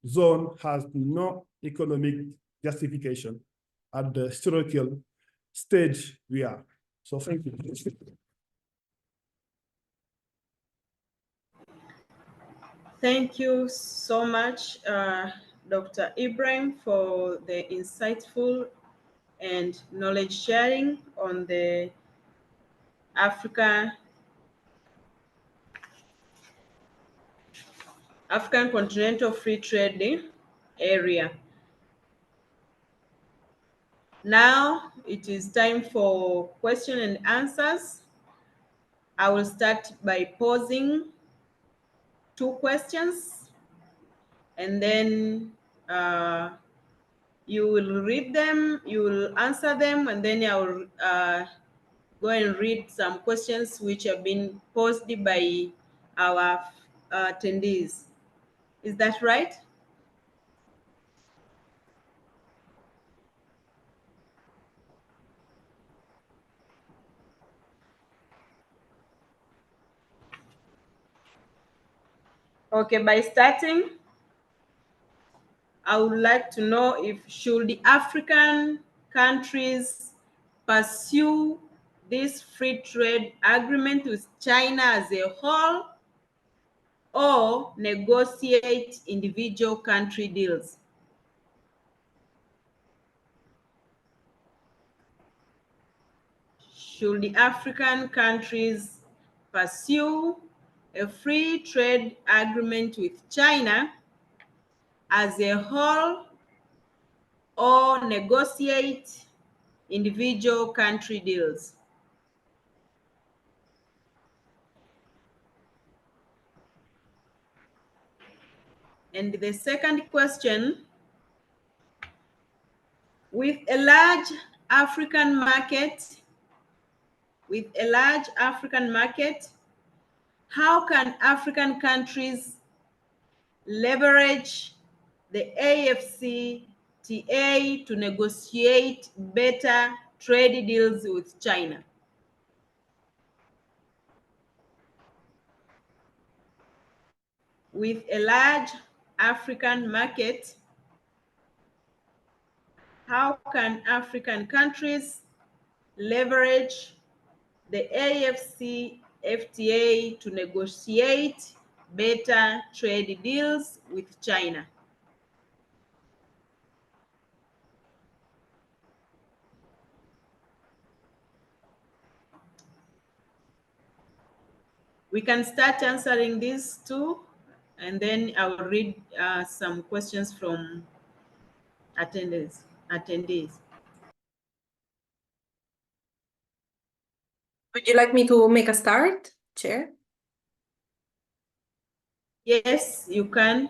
zone has no economic justification at the historical stage we are. So thank you. Thank you so much, Dr. Ibrahim, for the insightful and knowledge sharing on the African Continental Free Trade Area. Now it is time for question and answers. I will start by posing 2 questions, and then you will read them, you will answer them, and then I will go and read some questions which have been posed by our attendees. Is that right? Okay, by starting, I would like to know if should the African countries pursue this free trade agreement with China as a whole or negotiate individual country deals? Should the African countries pursue a free trade agreement with China as a whole or negotiate individual country deals? And the second question, with a large African market, how can African countries leverage the AfCFTA to negotiate better trade deals with China? With a large African market, how can African countries leverage the AfCFTA to negotiate better trade deals with China? We can start answering these 2, and then I will read some questions from attendees. Would you like me to make a start, Chair? Yes, you can.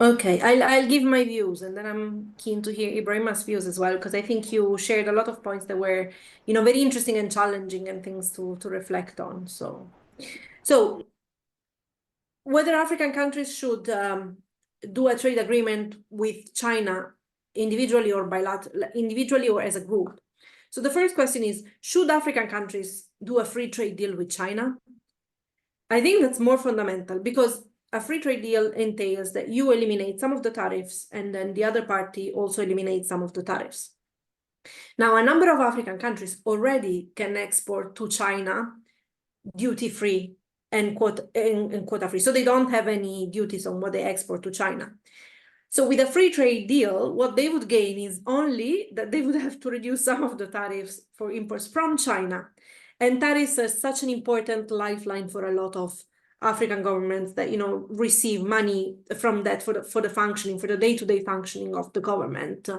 Okay, I'll give my views, and then I'm keen to hear Ibrahima's views as well, because I think you shared a lot of points that were, very interesting and challenging and things to reflect on. So whether African countries should do a trade agreement with China individually or individually or as a group. So the first question is, should African countries do a free trade deal with China? I think that's more fundamental, because a free trade deal entails that you eliminate some of the tariffs and then the other party also eliminates some of the tariffs. Now, a number of African countries already can export to China duty-free and quota-free. So they don't have any duties on what they export to China. So with a free trade deal, what they would gain is only that they would have to reduce some of the tariffs for imports from China. And tariffs are such an important lifeline for a lot of African governments that, receive money from that for the functioning, for the day-to-day functioning of the government.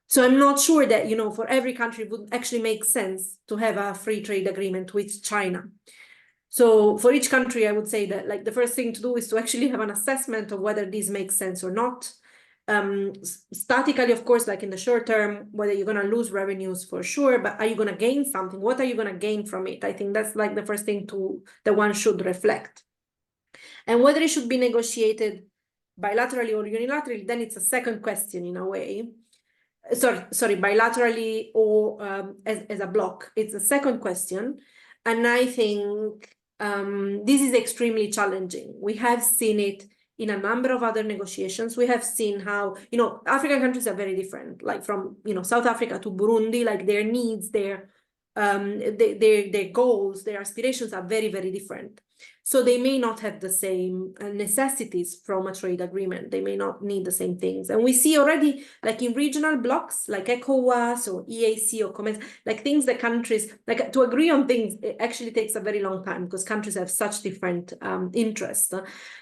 So I'm not sure that, for every country it would actually make sense to have a free trade agreement with China. So for each country, I would say that the first thing to do is to actually have an assessment of whether this makes sense or not. Statically, of course, in the short term, whether you're going to lose revenues for sure, but are you going to gain something? What are you going to gain from it? I think that's the first thing that one should reflect. And whether it should be negotiated bilaterally or unilaterally, then it's a second question in a way. Sorry, bilaterally or as a bloc. It's a second question. And I think this is extremely challenging. We have seen it in a number of other negotiations. We have seen how, African countries are very different, from, South Africa to Burundi, their needs, their goals, their aspirations are very, very different. So they may not have the same necessities from a trade agreement. They may not need the same things. And we see already, in regional blocks, like ECOWAS or EAC or COMESA, things that countries, to agree on things, it actually takes a very long time because countries have such different interests.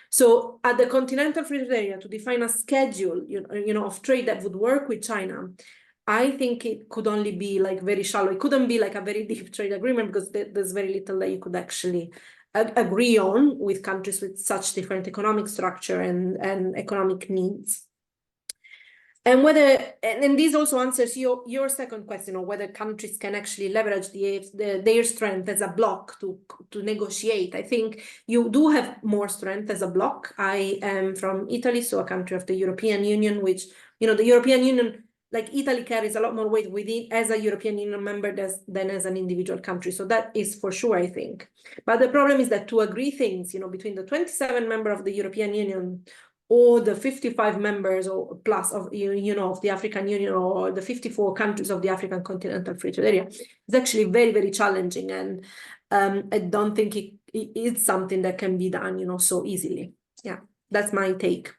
So at the Continental Free Trade Area, to define a schedule, of trade that would work with China, I think it could only be very shallow. It couldn't be a very deep trade agreement because there's very little that you could actually agree on with countries with such different economic structure and economic needs. And this also answers your second question of whether countries can actually leverage their strength as a bloc to negotiate. I think you do have more strength as a bloc. I am from Italy, so a country of the European Union, which, the European Union, Italy carries a lot more weight within as a European Union member than as an individual country. So that is for sure, I think. But the problem is that to agree things, between the 27 members of the European Union or the 55 members or plus of, of the African Union or the 54 countries of the African Continental Free Trade Area, is actually very, very challenging. And I don't think it's something that can be done, so easily. Yeah, that's my take.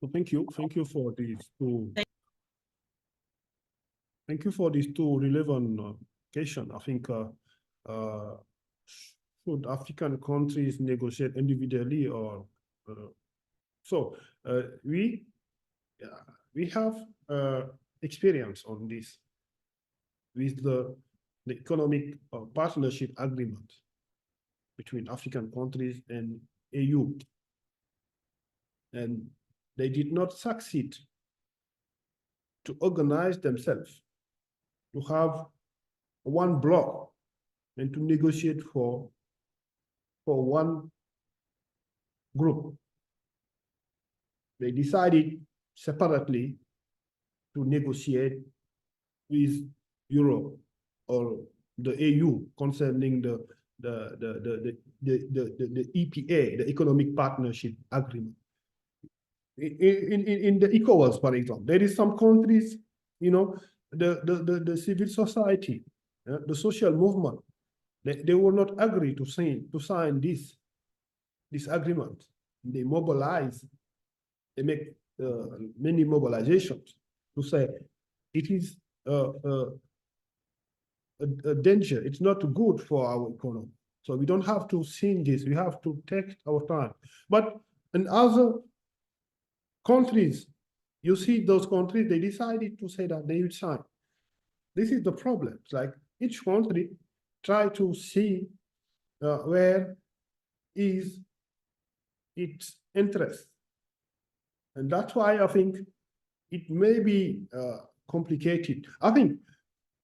So thank you for these two. Thank you for these two relevant questions. I think should African countries negotiate individually or we have experience on this with the economic partnership agreement between African countries and AU, and they did not succeed to organize themselves, to have one bloc and to negotiate for one group. They decided separately to negotiate with Europe or the AU concerning the EPA, the Economic Partnership Agreement. In the ECOWAS, for example, there is some countries, the civil society, the social movement, they will not agree to sign this agreement. They mobilize, they make many mobilizations to say it is a danger. It's not good for our economy. So we don't have to sign this. We have to take our time. But in other countries, you see those countries, they decided to say that they would sign. This is the problem. It's each country try to see where is its interest. And that's why I think it may be complicated. I think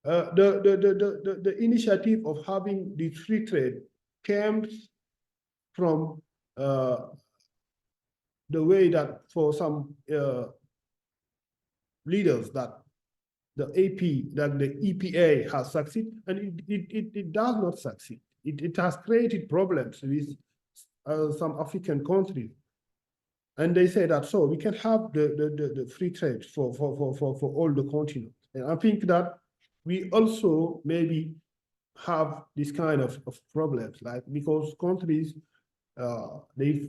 the initiative of having the free trade came from the way that for some leaders that the EPA has succeeded, and it does not succeed. It has created problems with some African countries. And they say that, so we can have the free trade for all the continent. And I think that we also maybe have this kind of problems, like because countries they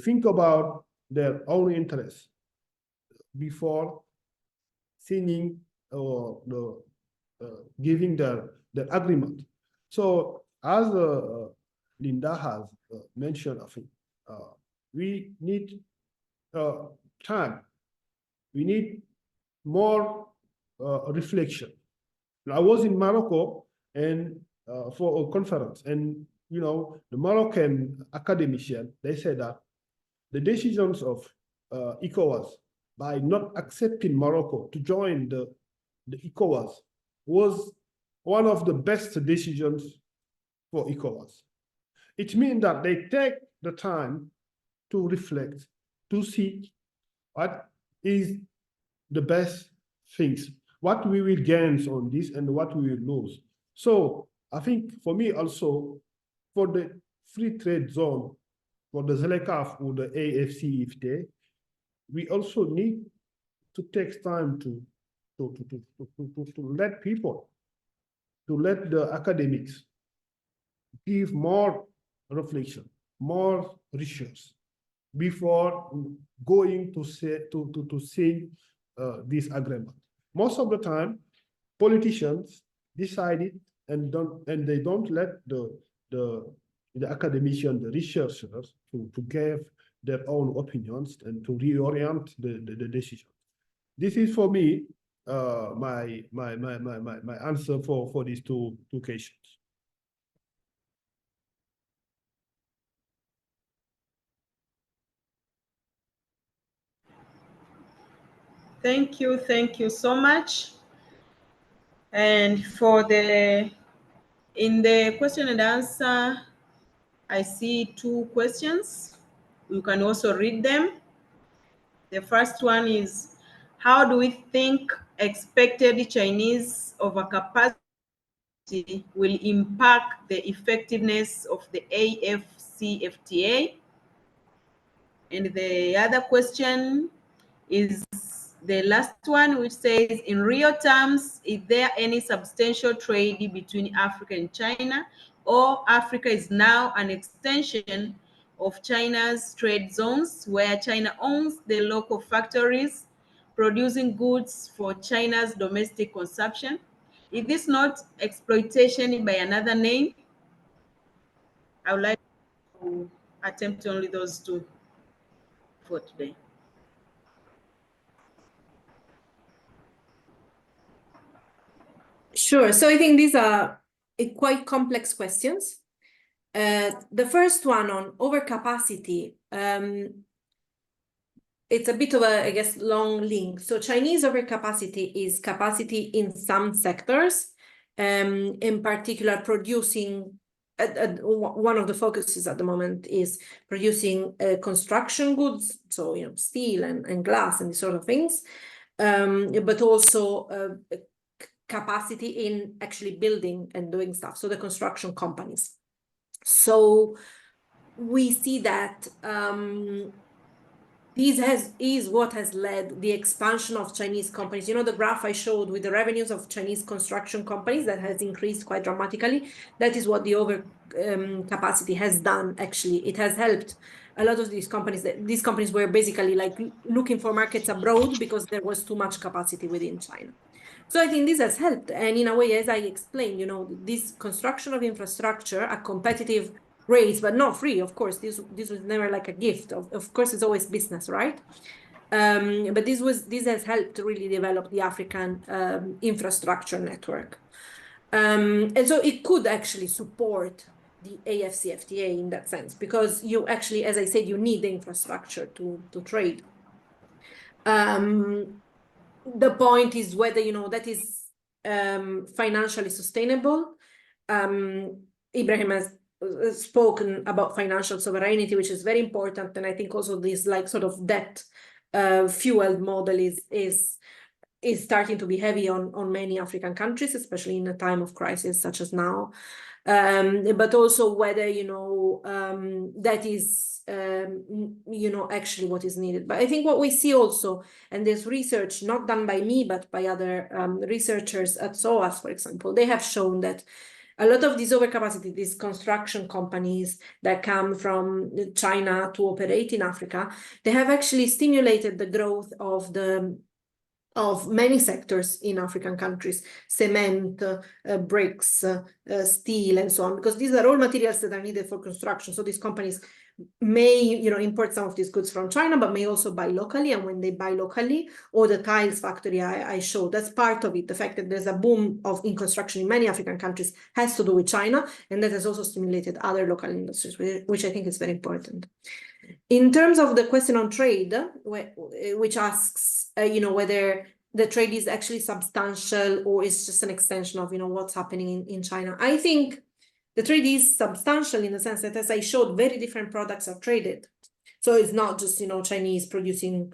think about their own interests before signing or giving their agreement. So as Linda has mentioned, I think we need time. We need more reflection. I was in Morocco and for a conference, and the Moroccan academician, they said that the decisions of ECOWAS by not accepting Morocco to join the ECOWAS was one of the best decisions for ECOWAS. It means that they take the time to reflect, to see what is the best things, what we will gain on this and what we will lose. So I think for me also, for the free trade zone, for the ZLECAf or the AfCFTA, we also need to take time to let people, to let the academics give more reflection, more research before going to say to sign this agreement. Most of the time, politicians decide it and they don't let the academician, the researchers, to give their own opinions and to reorient the decision. This is for me my answer for these two questions. Thank you so much. And in the question and answer, I see two questions. You can also read them. The first one is, how do we think expected Chinese overcapacity will impact the effectiveness of the AfCFTA? And the other question is the last one, which says, in real terms, is there any substantial trade between Africa and China, or Africa is now an extension of China's trade zones where China owns the local factories producing goods for China's domestic consumption? Is this not exploitation by another name? I would like to attempt only those two for today. Sure. So I think these are quite complex questions. The first one on overcapacity, it's a bit of a, I guess, long link. So Chinese overcapacity is capacity in some sectors, in particular producing, one of the focuses at the moment is producing construction goods, so steel and glass and these sort of things, but also capacity in actually building and doing stuff, so the construction companies. So we see that this is what has led the expansion of Chinese companies. The graph I showed with the revenues of Chinese construction companies that has increased quite dramatically. That is what the over capacity has done. Actually, it has helped a lot of these companies. These companies were basically like looking for markets abroad because there was too much capacity within China. So I think this has helped. And in a way, as I explained, this construction of infrastructure at competitive rates, but not free, of course. This was never like a gift. Of course, it's always business, right? But this has helped to really develop the African infrastructure network. And so it could actually support the AfCFTA in that sense, because you actually, as I said, you need the infrastructure to trade. The point is whether, that is financially sustainable. Ibrahim has spoken about financial sovereignty, which is very important. And I think also this sort of debt fueled model is starting to be heavy on many African countries, especially in a time of crisis such as now. But also whether, that is, actually what is needed. But I think what we see also, and there's research not done by me, but by other researchers at SOAS, for example, they have shown that a lot of these overcapacity, these construction companies that come from China to operate in Africa, they have actually stimulated the growth of many sectors in African countries, cement, bricks, steel, and so on, because these are all materials that are needed for construction. So these companies may, import some of these goods from China, but may also buy locally. And when they buy locally, or the tiles factory I showed, that's part of it. The fact that there's a boom in construction in many African countries has to do with China, and that has also stimulated other local industries, which I think is very important. In terms of the question on trade, which asks, whether the trade is actually substantial or is just an extension of, what's happening in China. I think the trade is substantial in the sense that, as I showed, very different products are traded. So it's not just, Chinese producing,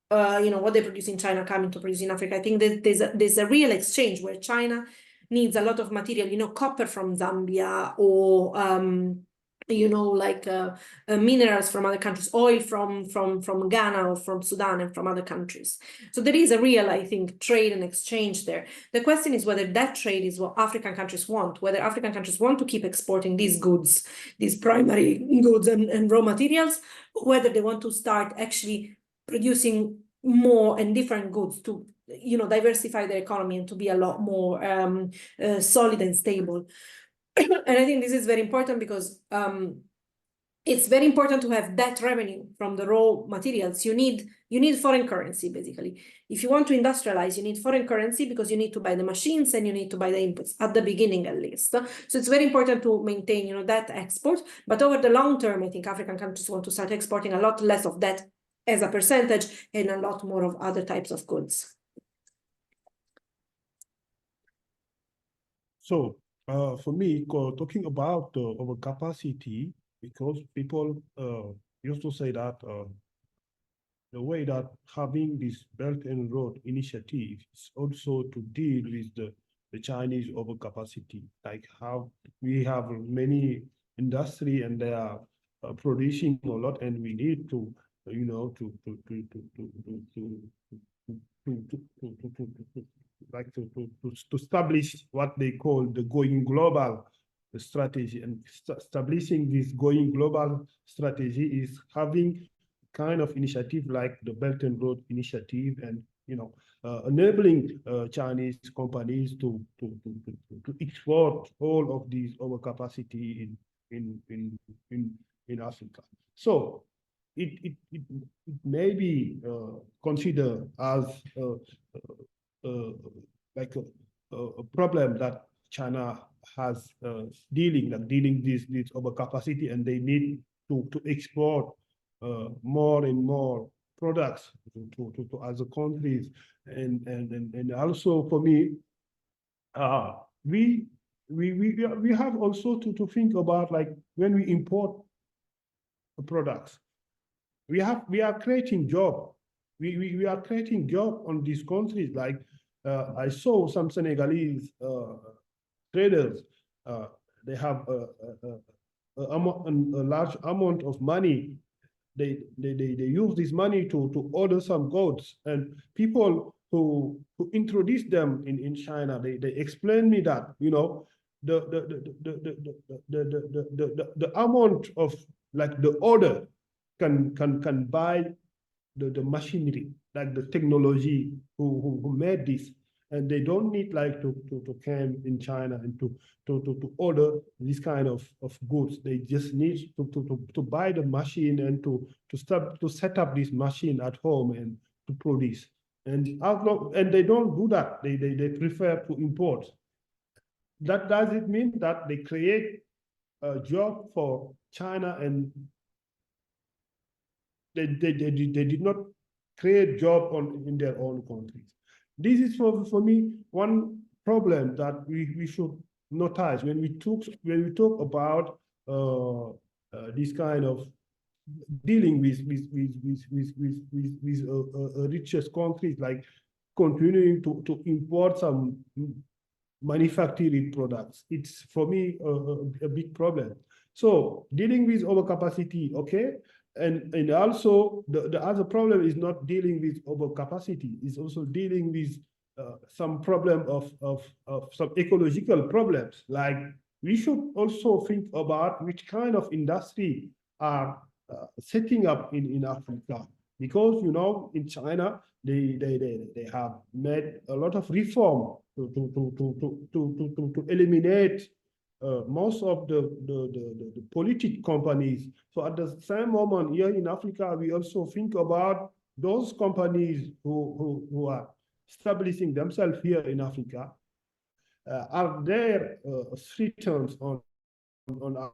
what they produce in China coming to produce in Africa. I think that there's a real exchange where China needs a lot of material, copper from Zambia, or minerals from other countries, oil from Ghana or from Sudan and from other countries. So there is a real, I think, trade and exchange there. The question is whether that trade is what African countries want, whether African countries want to keep exporting these goods, these primary goods and raw materials, or whether they want to start actually producing more and different goods to, diversify their economy and to be a lot more solid and stable. And I think this is very important because it's very important to have that revenue from the raw materials. You need foreign currency, basically. If you want to industrialize, you need foreign currency because you need to buy the machines and you need to buy the inputs, at the beginning at least. So it's very important to maintain, that export. But over the long term, I think African countries want to start exporting a lot less of that as a percentage and a lot more of other types of goods. So for me, talking about overcapacity, because people used to say that the way that having this Belt and Road initiative is also to deal with the Chinese overcapacity, like how we have many industry and they are producing a lot, and we need to, to establish what they call the going global strategy. And establishing this going global strategy is having kind of initiative like the Belt and Road Initiative, and enabling Chinese companies to export all of these overcapacity in Africa. So it may be considered as like a problem that China has dealing this overcapacity, and they need to export more and more products to other countries, and also for me, we have also to think about, like, when we import products, we are creating job. We are creating job on these countries. Like I saw some Senegalese traders. They have a large amount of money. They use this money to order some goods, and people who introduce them in China, they explain me that the amount of, like, the order can buy the machinery, like the technology who made this, and they don't need like to come in China and to order this kind of goods. They just need to buy the machine and to set up this machine at home and to produce. And they don't do that. They prefer to import. That does it mean that they create job for China, and they did not create job in their own countries. This is for me one problem that we should notice when we talk about this kind of dealing with richest countries, like continuing to import some manufacturing products. It's for me a big problem. So dealing with overcapacity, okay, and also the other problem is not dealing with overcapacity, is also dealing with some problem of some ecological problems. Like we should also think about which kind of industry are setting up in Africa, because in China they have made a lot of reform to eliminate most of the politic companies. So at the same moment, here in Africa, we also think about those companies who are establishing themselves here in Africa. Are there returns on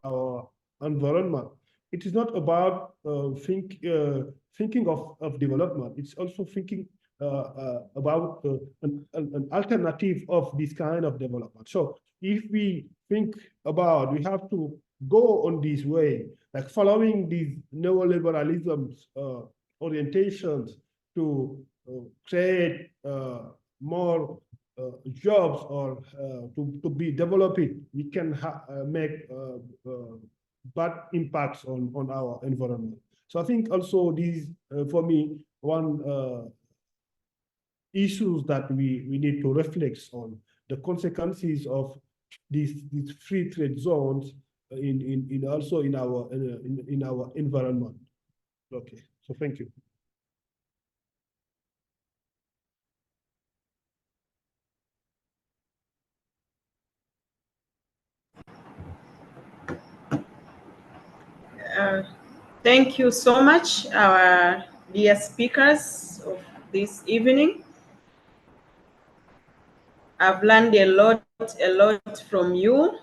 our environment? It is not about thinking of development. It's also thinking about an alternative of this kind of development. So if we think about, we have to go on this way, like following these neoliberalism orientations to create more jobs, or to be developing, we can make bad impacts on our environment. So I think also these, for me, one issues that we need to reflect on the consequences of these free trade zones in also in our environment. Okay, so thank you. Thank you so much, our dear speakers of this evening. I've learned a lot from you,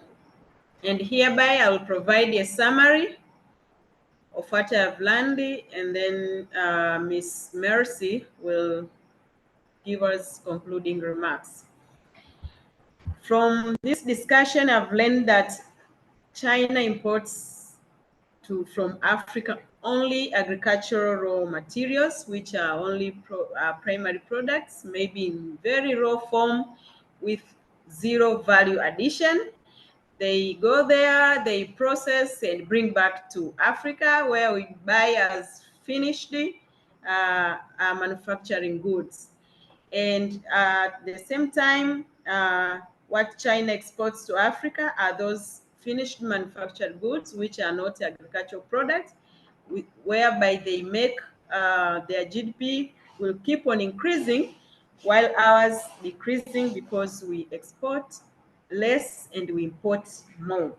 and hereby I will provide a summary of what I've learned, and then Miss Mercy will give us concluding remarks. From this discussion, I've learned that China imports from Africa only agricultural raw materials, which are only primary products, maybe in very raw form with zero value addition. They go there, they process and bring back to Africa, where we buy as finished manufacturing goods. And at the same time, what China exports to Africa are those finished manufactured goods, which are not agricultural products, whereby they make their GDP will keep on increasing, while ours decreasing because we export less and we import more.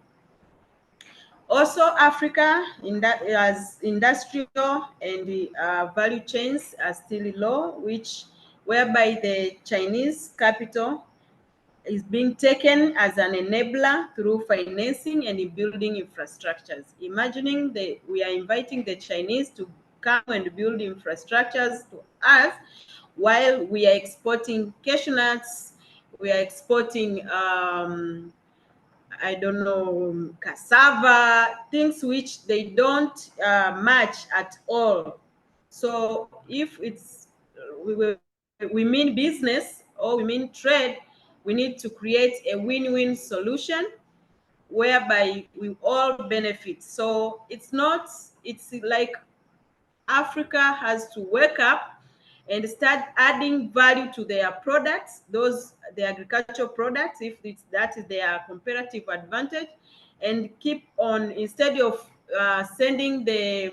Also, Africa, in that, as industrial and the value chains are still low, whereby the Chinese capital is being taken as an enabler through financing and in building infrastructures. Imagining that we are inviting the Chinese to come and build infrastructures to us, while we are exporting cashew nuts, we are exporting I don't know, cassava, things which they don't match at all. So if we mean business or we mean trade, we need to create a win-win solution whereby we all benefit. So it's like Africa has to wake up and start adding value to their products, the agricultural products, if that is their comparative advantage, and keep on, instead of sending the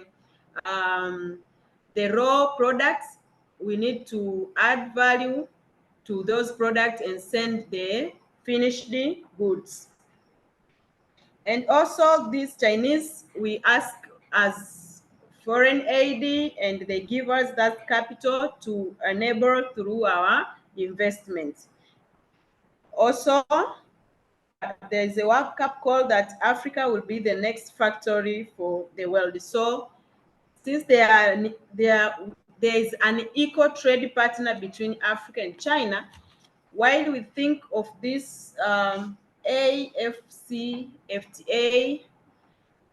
raw products, we need to add value to those products and send the finished goods. And also these Chinese, we ask as foreign aid, and they give us that capital to enable through our investment. Also, there's a wake-up call that Africa will be the next factory for the world. So since there is an equal trade partner between Africa and China, while we think of this AfCFTA,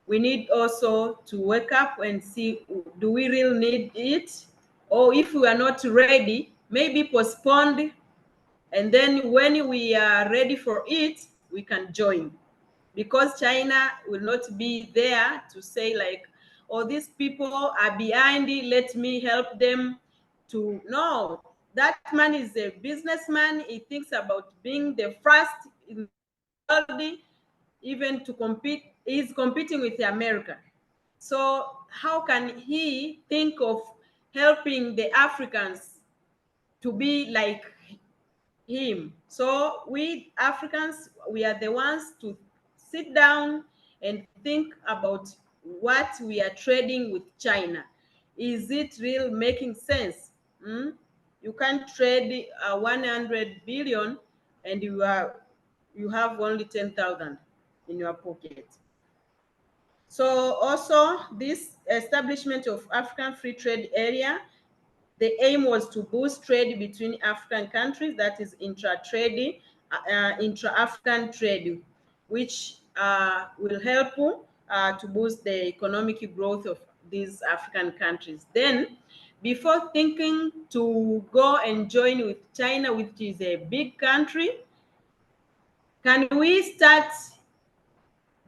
we need also to wake up and see, do we really need it? Or if we are not ready, maybe postponed, and then when we are ready for it, we can join. Because China will not be there to say like, oh, these people are behind it, let me help them to, no. That man is a businessman. He thinks about being the first in the world, even to compete. He's competing with America. So how can he think of helping the Africans to be like him? So we Africans, we are the ones to sit down and think about what we are trading with China. Is it really making sense? You can't trade 100 billion and you have only 10,000 in your pocket. So also this establishment of African Free Trade Area, the aim was to boost trade between African countries, that is intra-trade, intra-African trade, which will help to boost the economic growth of these African countries. Then, before thinking to go and join with China, which is a big country, can we start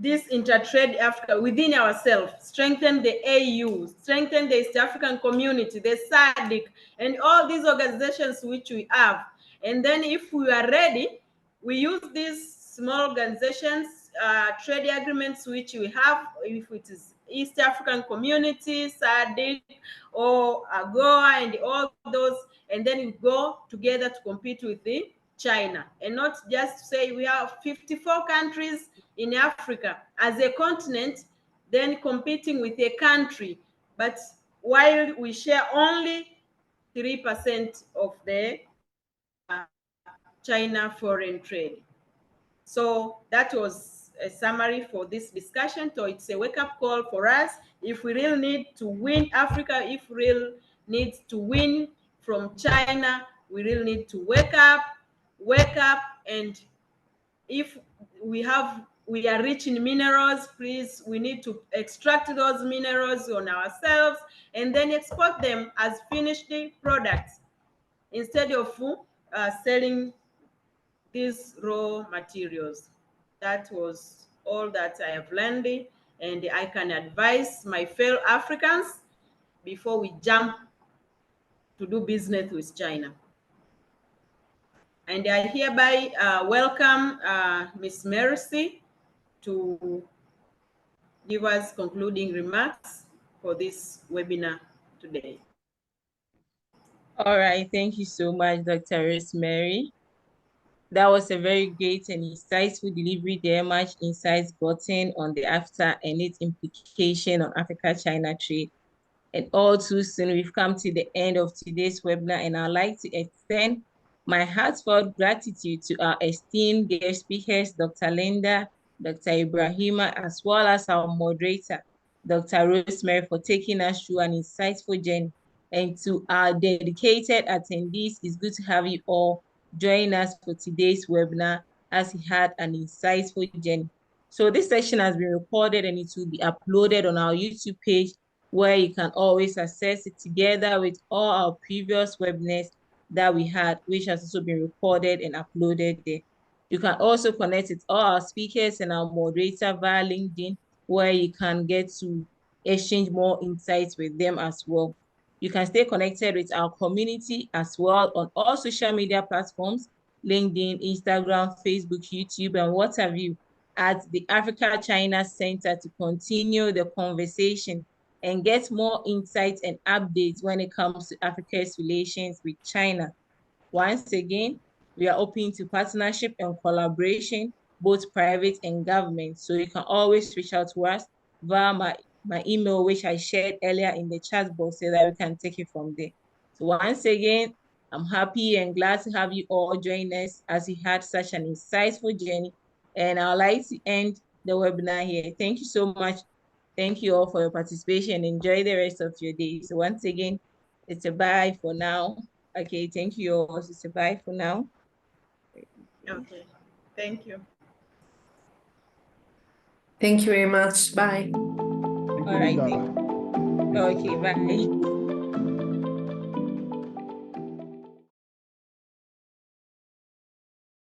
this inter-trade Africa within ourselves, strengthen the AU, strengthen the East African community, the SADC, and all these organizations which we have. And then if we are ready, we use these small organizations, trade agreements which we have, if it is East African community, SADC, or AGOA, and all those, and then we go together to compete with the China, and not just say we have 54 countries in Africa as a continent, then competing with a country, but while we share only 3% of the China foreign trade. So that was a summary for this discussion. So it's a wake-up call for us. If we really need to win Africa, if we really need to win from China, we really need to wake up, and if we are rich in minerals, please, we need to extract those minerals on ourselves and then export them as finished products instead of selling these raw materials. That was all that I have learned, and I can advise my fellow Africans before we jump to do business with China. And I hereby welcome Ms. Mercy to give us concluding remarks for this webinar today. All right, thank you so much, Dr. Rosemary. That was a very great and insightful delivery there. Much insights gotten on the AfCFTA and its implication on Africa-China trade. And all too soon, we've come to the end of today's webinar, and I'd like to extend my heartfelt gratitude to our esteemed guest speakers, Dr. Linda, Dr. Ibrahima, as well as our moderator, Dr. Rosemary, for taking us through an insightful journey. And to our dedicated attendees, it's good to have you all join us for today's webinar as he had an insightful journey. So this session has been recorded and it will be uploaded on our YouTube page, where you can always access it together with all our previous webinars that we had, which has also been recorded and uploaded there. You can also connect with all our speakers and our moderator via LinkedIn, where you can get to exchange more insights with them as well. You can stay connected with our community as well on all social media platforms, LinkedIn, Instagram, Facebook, YouTube, and what have you, at the Africa-China Center to continue the conversation and get more insights and updates when it comes to Africa's relations with China. Once again, we are open to partnership and collaboration, both private and government. So you can always reach out to us via my email, which I shared earlier in the chat box, so that we can take it from there. So once again, I'm happy and glad to have you all join us as we had such an insightful journey And I'd like to end the webinar here. Thank you so much. Thank you all for your participation. Enjoy the rest of your day. So once again, it's a bye for now. Okay, thank you all. It's a bye for now. Okay, thank you. Thank you very much. Bye. Thank All you, right, Linda. thank you. Okay, bye.